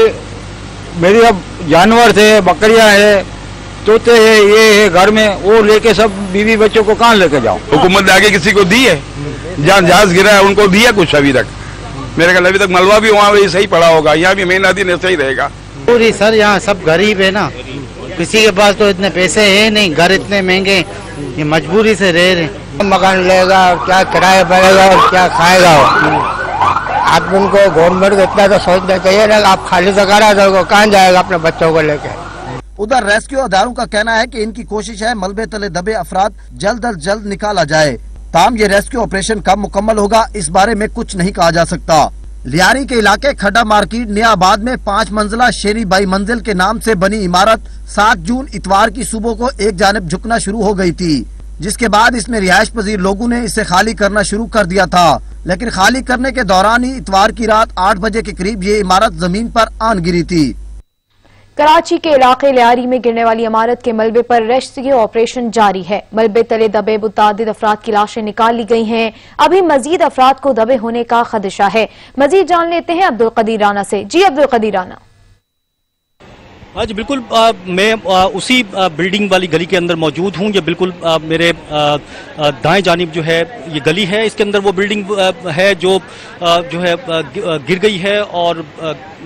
मेरी अब जानवर थे, बकरियां है, तोते है, ये है घर में, वो लेके सब बीवी बच्चों को कहाँ लेके जाऊँ। हुकूमत ने आगे किसी को दी है? जहाँ जहाज गिरा है उनको दिया कुछ अभी तक? मेरे ख्याल अभी तक मलबा भी वहाँ भी सही पड़ा होगा, यहाँ भी मेहनती ने सही रहेगा। पूरी सर यहाँ सब गरीब है ना, किसी के पास तो इतने पैसे है नहीं, घर इतने महंगे, ये मजबूरी से रह रहे। मकान लेगा, क्या किराया पड़ेगा और क्या खाएगा। आप उनको गवर्नमेंट को इतना तो सोचना चाहिए ना, आप खाली तो करा दो, कहाँ जाएगा अपने बच्चों को लेके। उधर रेस्क्यू इदारों का कहना है कि इनकी कोशिश है मलबे तले दबे अफराद जल्द अज जल्द निकाला जाए। ताम ये रेस्क्यू ऑपरेशन कब मुकम्मल होगा इस बारे में कुछ नहीं कहा जा सकता। लियारी के इलाके खड्डा मार्केट नया आबाद में 5 मंजिला शेरी बाई मंजिल के नाम से बनी इमारत 7 जून इतवार की सुबह को एक जानिब झुकना शुरू हो गई थी, जिसके बाद इसमें रिहायश पजीर लोगों ने इसे खाली करना शुरू कर दिया था, लेकिन खाली करने के दौरान ही इतवार की रात 8 बजे के करीब ये इमारत जमीन पर आन गिरी थी। कराची के इलाके लियारी में गिरने वाली इमारत के मलबे पर रेस्क्यू ऑपरेशन जारी है। मलबे तले दबे मुतादिद अफराद की लाशें निकाल ली गई हैं। अभी मजीद अफराद को दबे होने का खदशा है। मजीद जान लेते हैं अब्दुल कदीर राना से। जी अब्दुल कदीर राना। हाँ जी बिल्कुल, मैं उसी बिल्डिंग वाली गली के अंदर मौजूद हूँ। ये बिल्कुल मेरे दाएं जानिब जो है ये गली है, इसके अंदर वो बिल्डिंग है जो है गिर गई है और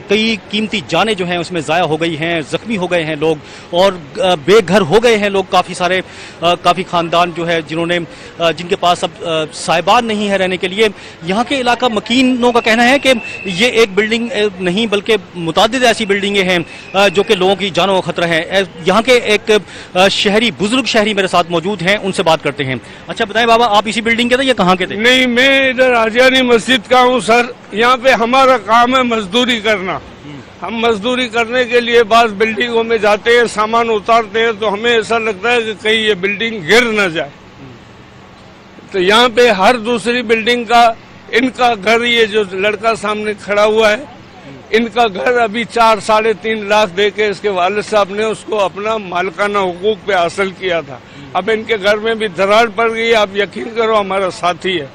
कई कीमती जानें जो हैं उसमें ज़ाया हो गई हैं, ज़ख्मी हो गए हैं लोग और बेघर हो गए हैं लोग। काफ़ी सारे काफ़ी ख़ानदान जो है जिनके पास अब साहिबान नहीं है रहने के लिए। यहाँ के इलाका मकीनों का कहना है कि ये एक बिल्डिंग नहीं बल्कि मुतादिद ऐसी बिल्डिंगें हैं जो कि लोगों की जानों का खतरा है। यहाँ के एक शहरी, बुजुर्ग शहरी मेरे साथ मौजूद हैं, उनसे बात करते हैं। अच्छा बताएं बाबा, आप इसी बिल्डिंग के थे या कहाँ के थे? नहीं, मैं इधर आजियानी मस्जिद का हूँ सर। यहाँ पे हमारा काम है मजदूरी करना। हम मजदूरी करने के लिए बाद बिल्डिंगों में जाते हैं, सामान उतारते हैं, तो हमें ऐसा लगता है कि कहीं ये बिल्डिंग गिर न जाए। तो यहाँ पे हर दूसरी बिल्डिंग का इनका घर, ये जो लड़का सामने खड़ा हुआ है, इनका घर अभी 4-3.5 लाख दे के इसके वालिद साहब ने उसको अपना मालिकाना हुकूक पे हासिल किया था। अब इनके घर में भी दरार पड़ गई। आप यकीन करो, हमारा साथी है,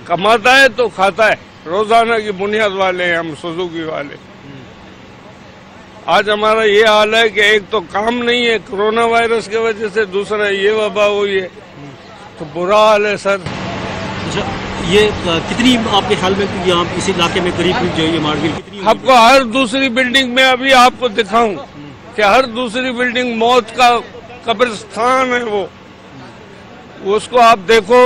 कमाता है तो खाता है, रोजाना की बुनियाद वाले हैं हम, सुजुकी वाले। आज हमारा ये हाल है कि एक तो काम नहीं है कोरोना वायरस की वजह से, दूसरा ये वबा हुई है, तो बुरा हाल है सर। ये कितनी आपके ख्याल में यहाँ इस इलाके में करीब जो ये मार्केट कितनी? आपको हर दूसरी बिल्डिंग में अभी आपको दिखाऊं कि हर दूसरी बिल्डिंग मौत का कब्रिस्तान है। वो उसको आप देखो,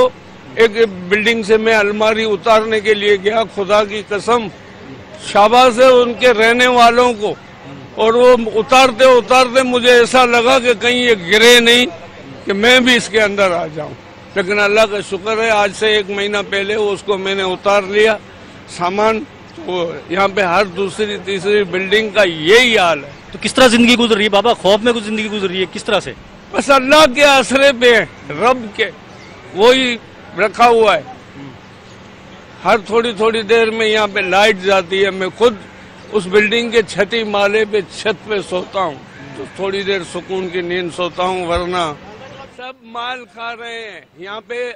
एक बिल्डिंग से मैं अलमारी उतारने के लिए गया, खुदा की कसम शाबाश है उनके रहने वालों को, और वो उतारते उतारते मुझे ऐसा लगा कि कहीं ये गिरे नहीं कि मैं भी इसके अंदर आ जाऊं। लेकिन अल्लाह का शुक्र है आज से 1 महीना पहले उसको मैंने उतार लिया सामान। तो यहाँ पे हर दूसरी तीसरी बिल्डिंग का यही हाल है। तो किस तरह जिंदगी गुजर रही है बाबा? खौफ में कुछ जिंदगी गुजर रही है, किस तरह से? बस अल्लाह के आसरे पे है, रब के, वही रखा हुआ है। हर थोड़ी थोड़ी देर में यहाँ पे लाइट जाती है। मैं खुद उस बिल्डिंग के 6ठी माले पे छत पे सोता हूँ, तो थोड़ी देर सुकून की नींद सोता हूँ, वरना सब माल खा रहे हैं यहाँ पे।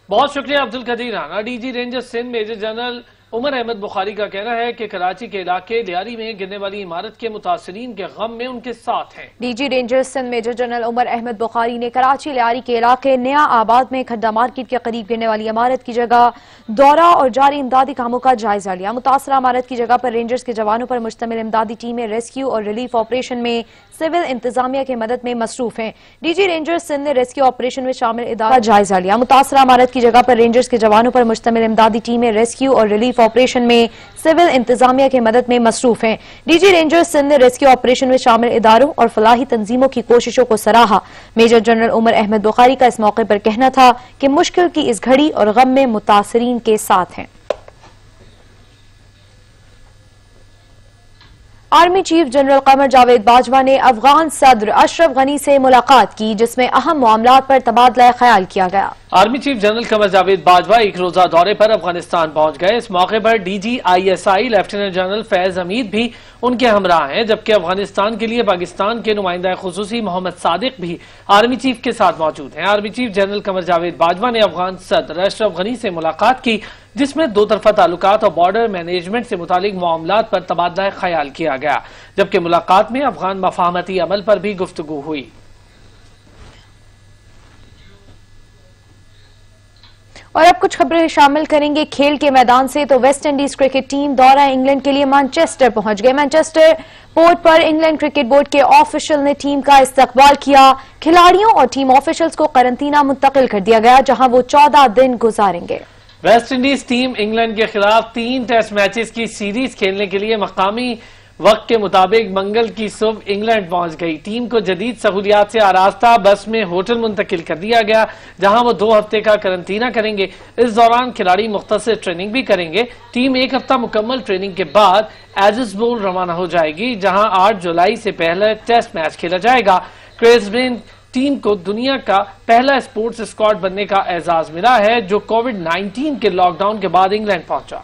बहुत शुक्रिया Abdul Qadir Rana. DG Rangers Sindh major general Umar Ahmed Bukhari का कहना है कि कराची के इलाके लियारी में गिरने वाली इमारत के मुतासरीन के गम में उनके साथ हैं। DG Rangers Sindh major general Umar Ahmed Bukhari ने कराची लियारी के इलाके नया आबाद में खड्डा मार्केट के करीब गिरने वाली इमारत की जगह दौरा और जारी इमदादी कामों का जायजा लिया। मुतासरा इमारत की जगह पर रेंजर्स के जवानों पर मुश्तमिल इमदादी टीमें रेस्क्यू और रिलीफ ऑपरेशन में सिविल इंतजामिया की मदद में मसरूफ हैं। डीजी रेंजर्स सिंध ने रेस्क्यू ऑपरेशन में शामिल इदारा का जायजा लिया। मुतासरा इमारत की जगह पर रेंजर्स के जवानों पर मुश्तमिल इमदादी टीमें रेस्क्यू और रिलीफ ऑपरेशन में सिविल इंतजामिया की मदद में मसरूफ हैं। डीजी रेंजर्स सिंध ने रेस्क्यू ऑपरेशन में शामिल इदारों और फलाही तंजीमों की कोशिशों को सराहा। मेजर जनरल उमर अहमद बुखारी का इस मौके पर कहना था कि मुश्किल की इस घड़ी और गम में मुतासरीन के साथ हैं। Army chief general Qamar Javed Bajwa ने अफगान सदर अशरफ गनी से मुलाकात की, जिसमें अहम मामलात पर तबादला ख्याल किया गया। Army chief general Qamar Javed Bajwa 1 रोजा दौरे पर अफगानिस्तान पहुंच गए। इस मौके पर DGISI lieutenant general Faiz Hamid भी उनके हमराह हैं, जबकि अफगानिस्तान के लिए पाकिस्तान के नुमाइंदा खुसूसी मोहम्मद सादिक भी आर्मी चीफ के साथ मौजूद हैं। Army chief general Qamar Javed Bajwa ने अफगान सदर अशरफ गनी से मुलाकात की, जिसमें 2 तरफा ताल्लुकात और बॉर्डर मैनेजमेंट से मुतालिक मामलात पर तबादला ख्याल किया गया, जबकि मुलाकात में अफगान मफाहमती अमल पर भी गुफ्तगू हुई। और अब कुछ खबरें शामिल करेंगे खेल के मैदान से। तो वेस्ट इंडीज क्रिकेट टीम दौरा इंग्लैंड के लिए मैनचेस्टर पहुंच गए। मैनचेस्टर पोर्ट पर इंग्लैंड क्रिकेट बोर्ड के ऑफिशियल ने टीम का इस्तकबाल किया। खिलाड़ियों और टीम ऑफिशियल्स को करंतना मुंतकिल कर दिया गया, जहां वो 14 दिन गुजारेंगे। वेस्ट इंडीज टीम इंग्लैंड के खिलाफ 3 टेस्ट मैचेस की सीरीज खेलने के लिए मकामी वक्त के मुताबिक मंगल की सुबह इंग्लैंड पहुंच गई। टीम को जदीद सहूलियात से आरास्ता बस में होटल मुंतकिल कर दिया गया, जहां वो 2 हफ्ते का करंतना करेंगे। इस दौरान खिलाड़ी मुख्तसर ट्रेनिंग भी करेंगे। टीम 1 हफ्ता मुकम्मल ट्रेनिंग के बाद एजिसबोल रवाना हो जाएगी, जहां 8 जुलाई से पहले टेस्ट मैच खेला जाएगा। क्रेसबिन टीम को दुनिया का पहला स्पोर्ट्स स्क्वाड बनने का एजाज मिला है, जो कोविड-19 के लॉकडाउन के बाद इंग्लैंड पहुंचा।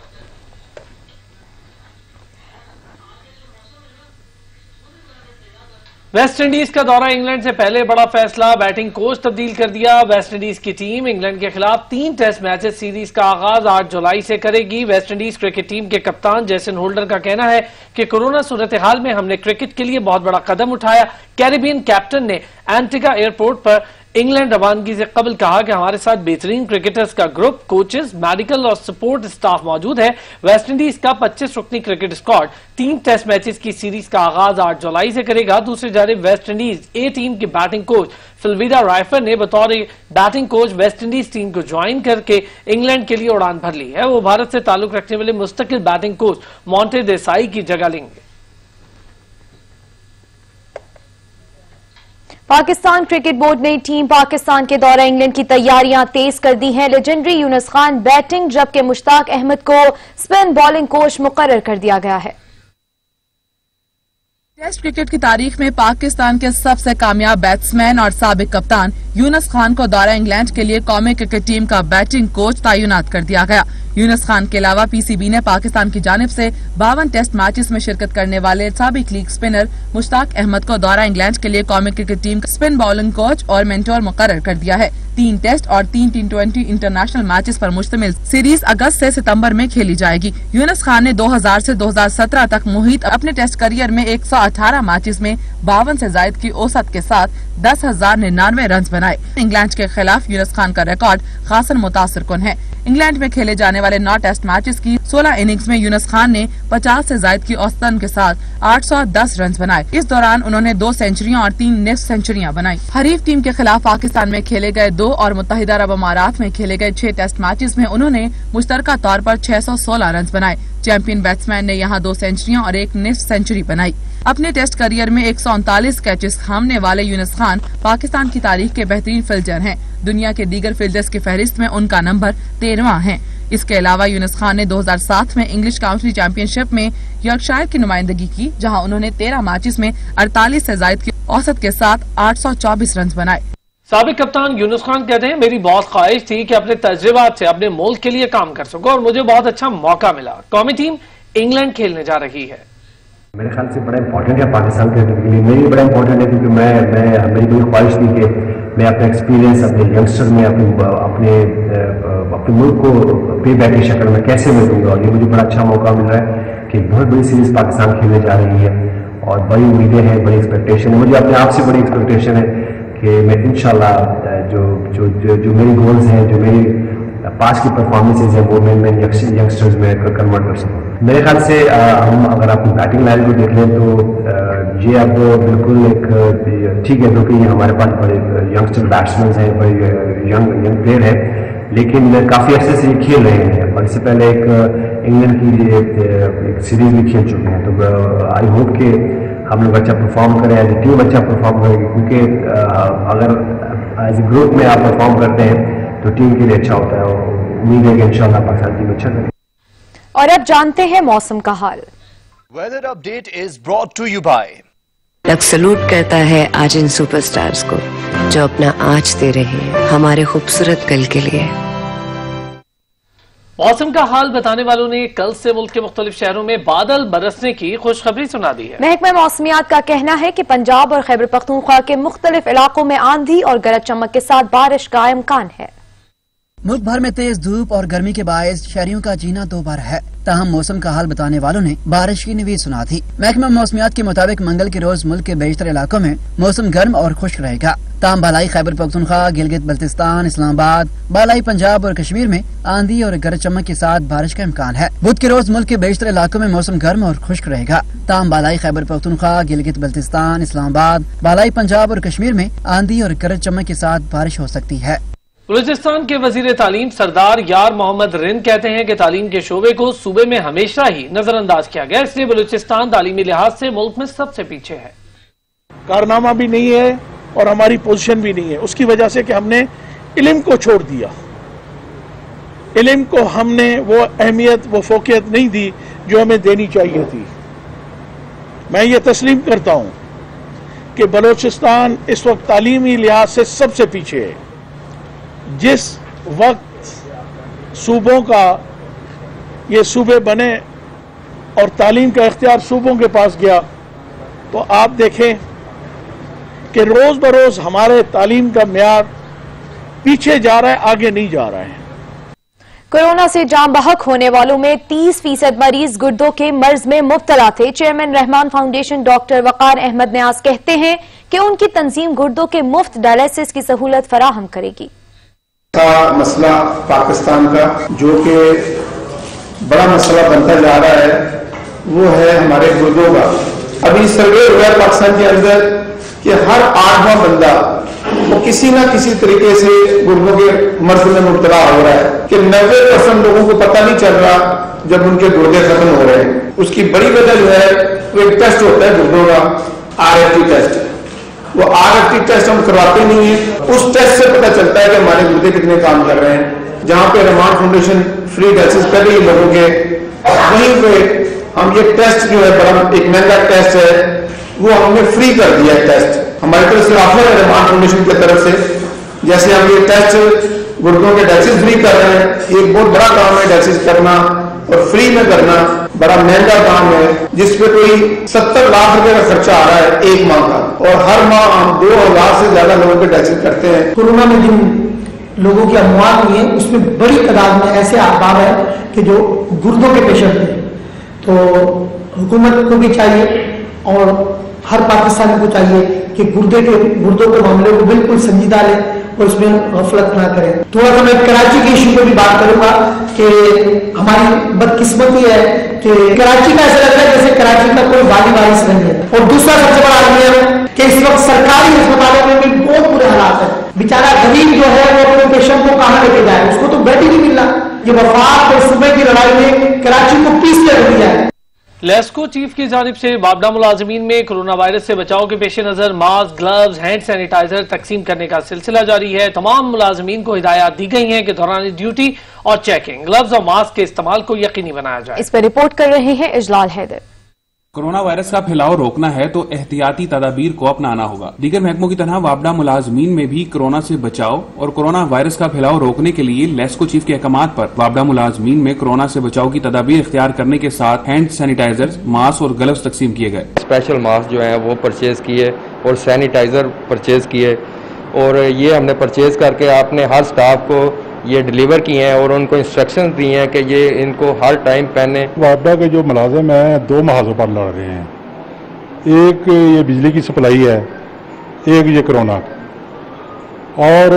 वेस्ट इंडीज का दौरा इंग्लैंड से पहले बड़ा फैसला, बैटिंग कोच तब्दील कर दिया। वेस्ट इंडीज की टीम इंग्लैंड के खिलाफ 3 टेस्ट मैचेस सीरीज का आगाज 8 जुलाई से करेगी। वेस्ट इंडीज क्रिकेट टीम के कप्तान जेसन होल्डर का कहना है कि कोरोना सूरत हाल में हमने क्रिकेट के लिए बहुत बड़ा कदम उठाया। कैरिबियन कैप्टन ने एंटीगा एयरपोर्ट पर इंग्लैंड रवानगी से कबल कहा कि हमारे साथ बेहतरीन क्रिकेटर्स का ग्रुप, कोचेस, मेडिकल और सपोर्ट स्टाफ मौजूद है। वेस्ट इंडीज का 25 रुकनी क्रिकेट स्क्वाड 3 टेस्ट मैचेस की सीरीज का आगाज 8 जुलाई से करेगा। दूसरी जानिब वेस्ट इंडीज ए टीम के बैटिंग कोच फिलविडा राइफर ने बतौर batting coach West Indies team को ज्वाइन करके इंग्लैंड के लिए उड़ान भर ली है। वो भारत से ताल्लुक रखने वाले मुस्तकिल बैटिंग कोच मोंटे देसाई की जगह लेंगे। पाकिस्तान क्रिकेट बोर्ड ने टीम पाकिस्तान के दौरा इंग्लैंड की तैयारियां तेज कर दी हैं। लेजेंडरी यूनुस खान बैटिंग, जबकि मुश्ताक अहमद को स्पिन बॉलिंग कोच मुकर्रर कर दिया गया है। टेस्ट क्रिकेट की तारीख में पाकिस्तान के सबसे कामयाब बैट्समैन और साबिक कप्तान यूनुस खान को दौरा इंग्लैंड के लिए कौमी क्रिकेट टीम का बैटिंग कोच तैनात कर दिया गया। यूनुस खान के अलावा PCB ने पाकिस्तान की जानिब से 52 टेस्ट मैचेस में शिरकत करने वाले साबिक लीग स्पिनर मुश्ताक अहमद को दौरा इंग्लैंड के लिए कौमी क्रिकेट टीम का स्पिन बॉलिंग कोच और मेंटोर मुकर्रर कर दिया है। 3 टेस्ट और 3 T20 इंटरनेशनल मैचेस पर मुश्तमिल सीरीज अगस्त से सितंबर में खेली जाएगी। यूनुस खान ने 2000 से 2017 तक मुहित अपने टेस्ट करियर में 118 मैचेस में 52 से जायद की औसत के साथ 10,099 रन बनाए। इंग्लैंड के खिलाफ यूनुस खान का रिकॉर्ड खासन मुतासिर कुन है। इंग्लैंड में खेले जाने वाले 9 टेस्ट मैचेस की 16 इनिंग्स में यूनुस खान ने 50 से ज्यादा की औसतन के साथ 810 रन बनाए। इस दौरान उन्होंने 2 सेंचुरियां और 3 निफ्ट सेंचुरियां बनाई। हरीफ टीम के खिलाफ पाकिस्तान में खेले गए 2 और मुत्तहिदा अरब अमारात में खेले गए 6 टेस्ट मैचेस में उन्होंने मुश्तरका तौर पर 616 रन बनाए। चैंपियन बैट्समैन ने यहाँ 2 सेंचुरियां और 1 निफ्ट सेंचुरी बनाई। अपने टेस्ट करियर में 139 कैचेस थामने वाले यूनुस खान पाकिस्तान की तारीख के बेहतरीन फील्डर हैं। दुनिया के दीगर फील्डर्स की फहरिस्त में उनका नंबर 13वां है। इसके अलावा यूनुस खान ने 2007 में इंग्लिश काउंटी चैंपियनशिप में यॉर्कशायर की नुमाइंदगी की, जहां उन्होंने 13 मैचेस में 48 से ज्यादा की औसत के साथ 824 रन बनाए। साबिक कप्तान यूनुस खान कहते हैं, मेरी बहुत ख्वाहिश थी कि अपने तजुर्बात से अपने मुल्क के लिए काम कर सकूं और मुझे बहुत अच्छा मौका मिला। कौमी टीम इंग्लैंड खेलने जा रही है। मेरे ख्याल से बड़ा इंपॉर्टेंट है पाकिस्तान क्रिकेट के लिए। मेरी बड़ा इंपॉर्टेंट है क्योंकि मेरी बड़ी ख्वाहिश थी कि मैं अपना एक्सपीरियंस अपने यंगस्टर में अपने मुल्क को पे बैक की शक्ल में कैसे मैं दूंगा, और ये मुझे बड़ा अच्छा मौका मिल रहा है कि बहुत बड़ी सीरीज पाकिस्तान खेलने जा रही है और बड़ी उम्मीदें हैं, बड़ी एक्सपेक्टेशन है। मुझे अपने आप से बड़ी एक्सपेक्टेशन है कि मैं इंशाल्लाह जो मेरी गोल्स हैं, जो मेरी पास की परफॉर्मेंसेज है, वो मैं यंगस्टर्स में कन्वर्ट कर सकूँ। मेरे ख्याल से हम अगर अपनी बैटिंग लाइन को देख लें तो ये अब बिल्कुल एक ठीक है, क्योंकि हमारे पास बड़े यंगस्टर बैट्समैन हैं, बड़े यंग प्लेयर हैं, लेकिन काफ़ी अर्से से ये खेल रहे हैं और इससे पहले एक इंग्लैंड की एक सीरीज भी खेल चुके हैं। तो आई होप कि हम लोग अच्छा परफॉर्म करें, एज ए टीम अच्छा परफॉर्म करेंगे, क्योंकि अगर एज ए ग्रुप में आप परफॉर्म करते हैं तो टीम के लिए अच्छा होता है और उम्मीद है कि इंशाल्लाह पाकिस्तान टीम अच्छा करेगी। और अब जानते हैं मौसम का हाल। Weather update is brought to you by लग सलूट करता है आज इन सुपरस्टार्स को जो अपना आज दे रहे हैं हमारे खूबसूरत कल के लिए। मौसम का हाल बताने वालों ने कल से मुल्क के मुख्तलिफ शहरों में बादल बरसने की खुशखबरी सुना दी है। महकमा मौसमियात का कहना है कि पंजाब और खैबर पख्तूनख्वा के मुख्तलिफ इलाकों में आंधी और गरज चमक के साथ बारिश का इम्कान है। मुल्क भर में तेज धूप और गर्मी के बायस शहरियों का जीना दोबारा है। ताहम मौसम का हाल बताने वालों ने बारिश की नवीद सुना थी। महकमा मौसमियात के मुताबिक मंगल के रोज मुल्क के बेशतर इलाकों में मौसम गर्म और खुश्क रहेगा। ताहम बालाई खैबर पख्तूनख्वा, गिलगित बल्तिस्तान, इस्लामाबाद, बालाई पंजाब और कश्मीर में आंधी और गरज चमक के साथ बारिश का इम्कान है। बुध के रोज मुल्क के बेशतर इलाकों में मौसम गर्म और खुश्क रहेगा। ताहम बालाई खैबर पख्तूनख्वा, गिलगित बल्तिस्तान, इस्लामाबाद, बालाई पंजाब और कश्मीर में आंधी और गरज चमक के साथ बारिश हो सकती है। बलूचिस्तान के वजीर तालीम सरदार यार मोहम्मद रिंद कहते हैं कि तालीम के शोबे को सूबे में हमेशा ही नजरअंदाज किया गया, इसलिए बलूचिस्तान तालीमी लिहाज से मुल्क में सबसे पीछे है। कारनामा भी नहीं है और हमारी पोजीशन भी नहीं है, उसकी वजह से कि हमने इल्म को छोड़ दिया। इल्म को हमने वो अहमियत, वो फोकियत नहीं दी जो हमें देनी चाहिए थी। मैं ये तस्लीम करता हूँ कि बलूचिस्तान इस वक्त तालीमी लिहाज से सबसे पीछे है। जिस वक्त सूबों का ये सूबे बने और तालीम का इख्तियार सूबों के पास गया, तो आप देखें कि रोज बरोज हमारे तालीम का म्यार पीछे जा रहा है, आगे नहीं जा रहा है। कोरोना से जान बहक होने वालों में 30% मरीज गुर्दों के मर्ज में मुब्तला थे। चेयरमैन रहमान फाउंडेशन डॉक्टर वकार अहमद न्याज कहते हैं कि उनकी तंजीम गुर्दों के मुफ्त डायलिसिस की सहूलत फराहम करेगी। का मसला पाकिस्तान का जो कि बड़ा मसला बनता जा रहा है वो है हमारे गुर्दों का। अभी सर्वे हुआ है पाकिस्तान के अंदर कि हर 8वां बंदा वो किसी ना किसी तरीके से गुर्दों के मर्ज में मुब्तला हो रहा है, कि 90% लोगों को पता नहीं चल रहा जब उनके गुर्दे खत्म हो रहे हैं। उसकी बड़ी वजह जो है वो एक टेस्ट होता है गुर्दों का, RFT टेस्ट। वो RFT टेस्ट हम करवाते नहीं है, उस टेस्ट से पता चलता है कि हमारे गुर्दे कितने काम कर रहे हैं। जहां पे रहमान फाउंडेशन फ्री डायलिसिस कर रही है लोगों के, वहीं पे हम ये टेस्ट जो है बड़ा एक महंगा टेस्ट है, वो हमने फ्री कर दिया है। टेस्ट हमारी तरफ से ऑफर है रहमान फाउंडेशन की तरफ से। जैसे हम ये टेस्ट गुर्दों के डायलिसिस फ्री कर रहे हैं, एक बहुत बड़ा काम है डायलिसिस करना और फ्री में करना, बड़ा महंगा काम है जिसपे कोई 70 लाख रुपए का खर्चा आ रहा है एक माह का, और हर माह हम 2000 से ज्यादा लोगों के डायलिसिस करते हैं। कोरोना में जिन लोगों की अमवात हुई है उसमें बड़ी तादाद में ऐसे अहबाब है कि जो गुर्दों के पेशेंट थे। तो हुकूमत को भी चाहिए और हर पाकिस्तानी को चाहिए कि गुर्दों के मामले को बिल्कुल संजीदा ले और उसमें गफलत ना करें। थोड़ा सा मैं कराची के इशू पे भी बात करूंगा कि हमारी बदकिस्मती है कि कराची का ऐसा लगता है जैसे कराची का कोई वाली वारिस नहीं है। और दूसरा सबसे बड़ा आदमी है कि इस वक्त सरकारी अस्पतालों में भी बहुत बुरे हालात है। बेचारा गरीब जो है वो अपने पेशेंट को कहाँ लेके जाए, उसको तो बेड ही नहीं मिल रहा। ये वफात और सुबह की लड़ाई में कराची को पीसते रह दिया है। लेस्को चीफ की जानिब से वापडा मुलाजमीन में कोरोना वायरस से बचाव के पेश नजर मास्क, ग्लव्स, हैंड सैनिटाइजर तकसीम करने का सिलसिला जारी है। तमाम मुलाजमीन को हिदायत दी गई है कि दौरान ड्यूटी और चेकिंग ग्लव्स और मास्क के इस्तेमाल को यकीनी बनाया जाए। इस पर रिपोर्ट कर रहे हैं इजलाल हैदर। कोरोना वायरस का फैलाव रोकना है तो एहतियाती तदाबीर को अपनाना होगा। दीगर महकमों की तरह वापडा मुलाजमीन में भी कोरोना से बचाव और कोरोना वायरस का फैलाव रोकने के लिए लेस्को चीफ के अहकामात पर वापडा मुलाजमीन में कोरोना से बचाव की तदाबीर इख्तियार करने के साथ हैंड सैनिटाइजर, मास्क और ग्लव्स तकसीम किए गए। स्पेशल मास्क जो है वो परचेज किए और सैनिटाइजर परचेज किए और ये हमने परचेज करके आपने हर स्टाफ को ये डिलीवर किए हैं और उनको इंस्ट्रक्शन दी हैं कि ये इनको हर टाइम पहने। वापडा के जो मुलाजिम हैं दो महाजों पर लड़ रहे हैं, एक ये बिजली की सप्लाई है, एक ये कोरोना। और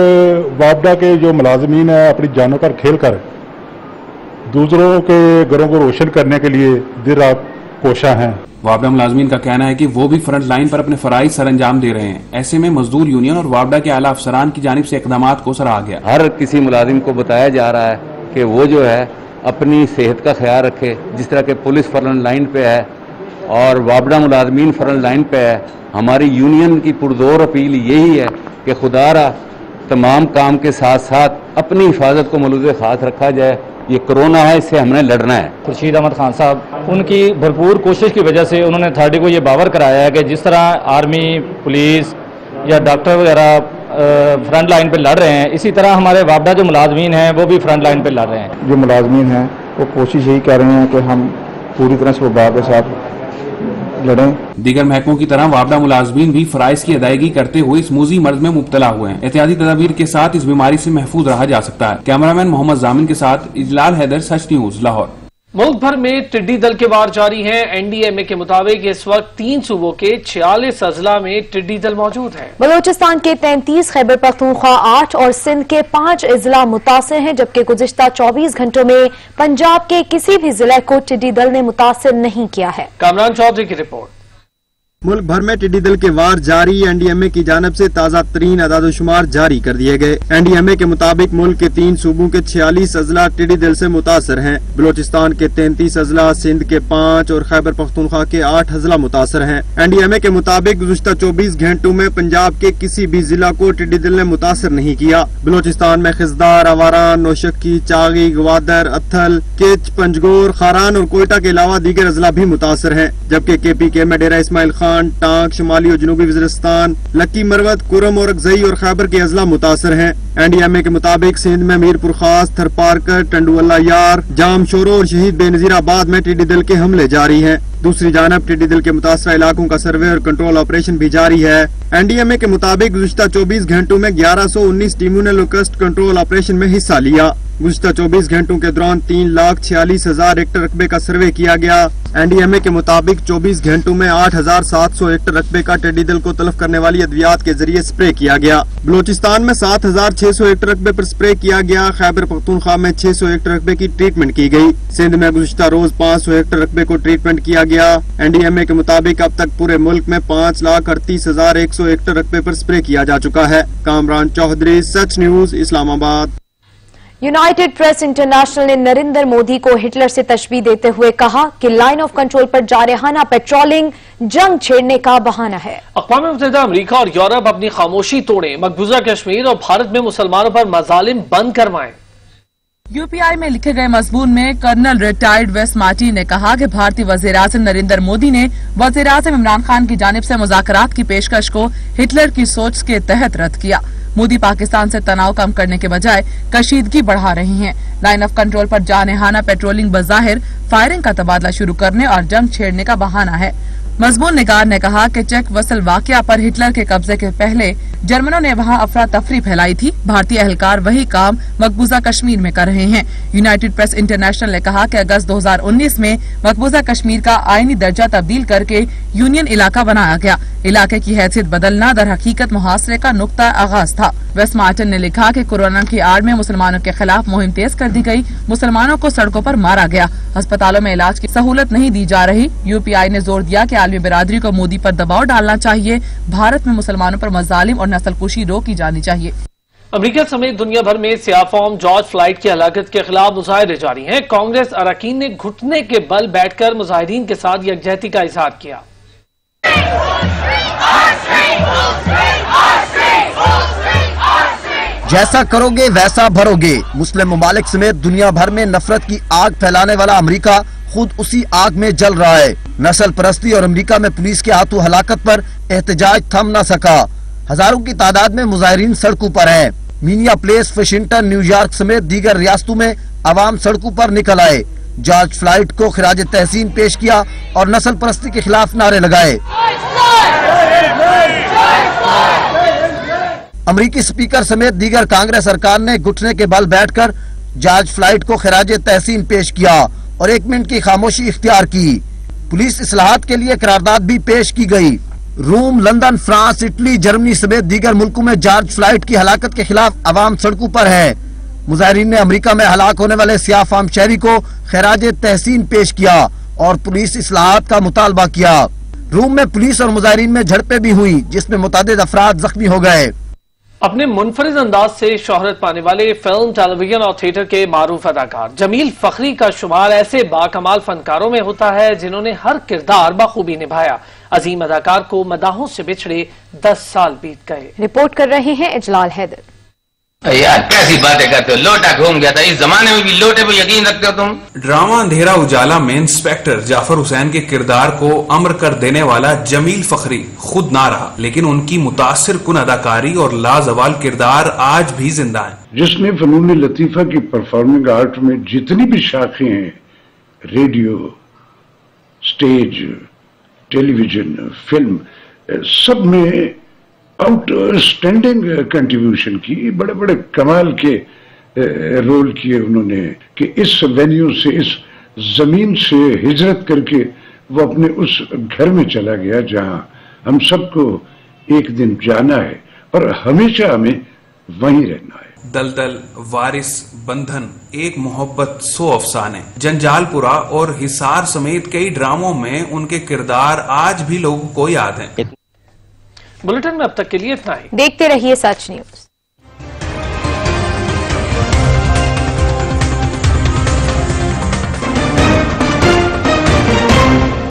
वापडा के जो मुलाजमीन हैं अपनी जानों पर खेल कर दूसरों के घरों को रोशन करने के लिए दिन रात कोशा हैं। वापडा मुलाजमीन का कहना है कि वो भी फ्रंट लाइन पर अपने फराइज सर अंजाम दे रहे हैं। ऐसे में मजदूर यूनियन और वापडा के आला अफसरान की जानिब से इकदामात को सराहा गया। हर किसी मुलाजिम को बताया जा रहा है कि वो जो है अपनी सेहत का ख्याल रखे, जिस तरह के पुलिस फ्रंट लाइन पे है और वापडा मुलाजमीन फ्रंट लाइन पे है। हमारी यूनियन की पुरजोर अपील यही है कि खुदारा तमाम काम के साथ साथ अपनी हिफाजत को मलूज़ खास रखा जाए। ये कोरोना है, इससे हमने लड़ना है। खुर्शीद अहमद खान साहब, उनकी भरपूर कोशिश की वजह से उन्होंने अथॉरिटी को ये बावर कराया है कि जिस तरह आर्मी, पुलिस या डॉक्टर वगैरह फ्रंट लाइन पे लड़ रहे हैं, इसी तरह हमारे वापडा जो मुलाजमीन हैं वो भी फ्रंट लाइन पे लड़ रहे हैं। जो मुलाजमीन हैं वो कोशिश यही कर रहे हैं कि हम पूरी तरह से वबा के साथ लड़ें। दीगर महकमों की तरह वापडा मुलाजमीन भी फराइज की अदायगी करते हुए इस मूजी मर्ज में मुब्तला हुए हैं। एहतियाती तदाबीर के साथ इस बीमारी से महफूज रहा जा सकता है। कैमरामैन मोहम्मद जामिन के साथ इजलाल हैदर, सच न्यूज, लाहौर। मुल्क भर में टिड्डी दल के वार जारी हैं। एनडीएमए के मुताबिक इस वक्त 3 सूबों के 46 अजला में टिड्डी दल मौजूद है। बलोचिस्तान के 33, खैबर पख्तूनख्वा 8 और सिंध के 5 अजला मुतासिर हैं, जबकि गुज़िश्ता 24 घंटों में पंजाब के किसी भी जिले को टिड्डी दल ने मुतासिर नहीं किया है। कामरान चौधरी की रिपोर्ट। मुल्क भर में टिड्डी दल के वार जारी। एनडीएमए की जानब से ताज़ा तरीन अदादोशुमार जारी कर दिए गए। एनडीएमए के मुताबिक मुल्क के 3 सूबों के 46 अजला टिड्डी दल से मुतासर हैं। बलोचिस्तान के 33 अजला, सिंध के 5 और खैबर पख्तूनख्वा के 8 अजला मुतासर हैं। एनडीएमए के मुताबिक गुज़िश्ता 24 घंटों में पंजाब के किसी भी जिला को टिड्डी दल ने मुतासर नहीं किया। बलोचिस्तान में खिजदार, आवारान, नौशक्की, चागी, गवादर, अत्थल, किच, पंजगोर, खारान और कोयटा के अलावा दीगर अजला भी मुतासर हैं। जबकि KPK में डेरा इस्माइल खान, टांक, शुमाली और जनूबी वज़ीरिस्तान, लक्की मरवत, कुरम और अगजई और खैबर के अजला मुतासर हैं। एनडीएमए के मुताबिक सिंध में मीरपुर खास, थरपारकर, टंडुअल्ला यार, जाम शोरो और शहीद बेनजीराबाद में टिड्डी दल के हमले जारी हैं। दूसरी जानब टिड्डी दल के मुतासरा इलाकों का सर्वे और कंट्रोल ऑपरेशन भी जारी है। एनडीएमए के मुताबिक गुज़िश्ता 24 घंटों में 1119 टीमों ने लोकस्ट कंट्रोल ऑपरेशन में हिस्सा लिया। गुज़िश्ता 24 घंटों के दौरान 3,46,000 हेक्टर रकबे का सर्वे किया गया। एनडीएमए के मुताबिक 24 घंटों में 8,700 हेक्टर रकबे का टिड्डी दल को तलफ करने वाली अद्वियात के जरिए स्प्रे किया गया। बलोचिस्तान में 7,600 हेक्टर रकबे पर स्प्रे किया गया। खैबर पख्तूनख्वा में 600 हेक्टर रकबे की ट्रीटमेंट की गई। सिंध में गुज़िश्ता रोज 500 हेक्टर रकबे को ट्रीटमेंट किया गया। एनडीएमए के मुताबिक अब तक पूरे मुल्क में 5,38,100 हेक्टर रकबे पर स्प्रे किया जा चुका है। Kamran Chaudhry, Such news, Islamabad. United Press International ने नरेंद्र मोदी को हिटलर से तशबीह देते हुए कहा कि लाइन ऑफ कंट्रोल पर जारहाना पेट्रोलिंग जंग छेड़ने का बहाना है। अक़वाम मुत्तहिदा, अमेरिका और यूरोप अपनी खामोशी तोड़े, मकबूजा कश्मीर और भारत में मुसलमानों पर मजालिम बंद करवाएं। यूपीआई में लिखे गए मजमून में कर्नल रिटायर्ड वेस्ट मार्टिन ने कहा कि भारतीय वज़ीर-ए-आज़म नरेंद्र मोदी ने वज़ीर-ए-आज़म इमरान खान की जानिब से मुज़ाकरात की पेशकश को हिटलर की सोच के तहत रद्द किया। मोदी पाकिस्तान से तनाव कम करने के बजाय कशीदगी बढ़ा रही हैं। लाइन ऑफ कंट्रोल पर जारहाना पेट्रोलिंग बज़ाहिर फायरिंग का तबादला शुरू करने और जंग छेड़ने का बहाना है। मजमून निगार ने कहा कि चेक वसल वाकया पर हिटलर के कब्जे के पहले जर्मनों ने वहां अफरा तफरी फैलाई थी। भारतीय एहलकार वही काम मकबूजा कश्मीर में कर रहे हैं। यूनाइटेड प्रेस इंटरनेशनल ने कहा कि अगस्त 2019 में मकबूजा कश्मीर का आईनी दर्जा तब्दील करके यूनियन इलाका बनाया गया। इलाके की हैसियत बदलना दर हकीकत मुहासरे का नुक्ता आगाज था। वेस्ट मार्टिन ने लिखा कि कोरोना की आड़ में मुसलमानों के खिलाफ मुहिम तेज कर दी गई। मुसलमानों को सड़कों पर मारा गया। अस्पतालों में इलाज की सहूलत नहीं दी जा रही। यूपीआई ने जोर दिया कि आलमी बिरादरी को मोदी पर दबाव डालना चाहिए। भारत में मुसलमानों पर मजालिम और नस्लकुशी रोकी जानी चाहिए। अमेरिका समेत दुनिया भर में सियाफॉर्म जॉर्ज फ्लाइड की हलाकत के खिलाफ मुजाहिरे जारी हैं। कांग्रेस अरकान ने घुटने के बल बैठकर मुजाहिदीन के साथ यकजहती का इजहार किया। जैसा करोगे वैसा भरोगे। मुस्लिम ममालिक समेत दुनिया भर में नफरत की आग फैलाने वाला अमेरिका खुद उसी आग में जल रहा है। नस्ल परस्ती और अमेरिका में पुलिस के हाथों हलाकत पर एहतजाज थम न सका। हजारों की तादाद में मुजाहिरीन सड़कों पर हैं। मिनियापोलिस, वाशिंगटन, न्यूयॉर्क समेत दीगर रियासतों में अवाम सड़कों पर निकल आए। जॉर्ज फ्लाइड को खिराज तहसीन पेश किया और नस्ल परस्ती के खिलाफ नारे लगाए। अमरीकी स्पीकर समेत दीगर कांग्रेस अरकान ने घुटने के बल बैठकर जॉर्ज फ्लाइड को खिराज तहसीन पेश किया और 1 मिनट की खामोशी इख्तियार की। पुलिस इस्लाहात के लिए करारदाद भी पेश की गई। रोम, लंदन, फ्रांस, इटली, जर्मनी समेत दीगर मुल्कों में जॉर्ज फ्लाइड की हलाकत के खिलाफ अवाम सड़कों पर है। मुजाहिरीन ने अमेरिका में हलाक होने वाले सियाह फाम शहरी को खिराज तहसीन पेश किया और पुलिस इस्लाहात का मुतालबा किया। रोम में पुलिस और मुजाहिरीन में झड़पें भी हुई, जिसमें मुतादिद अफराद जख्मी हो गए। अपने मुनफरिद अंदाज से शोहरत पाने वाले फिल्म, टेलीविजन और थिएटर के मारूफ अदाकार जमील फखरी का शुमार ऐसे बाकमाल फनकारों में होता है जिन्होंने हर किरदार बखूबी निभाया। अजीम अदाकार को मदाहों से बिछड़े 10 साल बीत गए। रिपोर्ट कर रहे हैं इजलाल हैदर। यार कैसी बातें करते हो, लोटा घूम गया था। इस जमाने में भी लोटे पे यकीन रखते हो तुम। ड्रामा अंधेरा उजाला में इंस्पेक्टर जाफर हुसैन के किरदार को अमर कर देने वाला जमील फखरी खुद ना रहा, लेकिन उनकी मुतासिर कुन अदाकारी और लाजवाल किरदार आज भी जिंदा है। जिसने फनून लतीफा की परफॉर्मिंग आर्ट में जितनी भी शाखें हैं, रेडियो, स्टेज, टेलीविजन, फिल्म, सब में आउटस्टैंडिंग कंट्रीब्यूशन की। बड़े बड़े कमाल के रोल किए उन्होंने कि इस वेन्यू से, इस जमीन से हिजरत करके वो अपने उस घर में चला गया जहां हम सबको एक दिन जाना है और हमेशा हमें वहीं रहना है। दलदल, वारिस, बंधन, एक मोहब्बत, 100 अफसाने, जंजालपुरा और हिसार समेत कई ड्रामों में उनके किरदार आज भी लोगों को याद हैं। बुलेटिन में अब तक के लिए इतना ही। देखते रहिए सच न्यूज।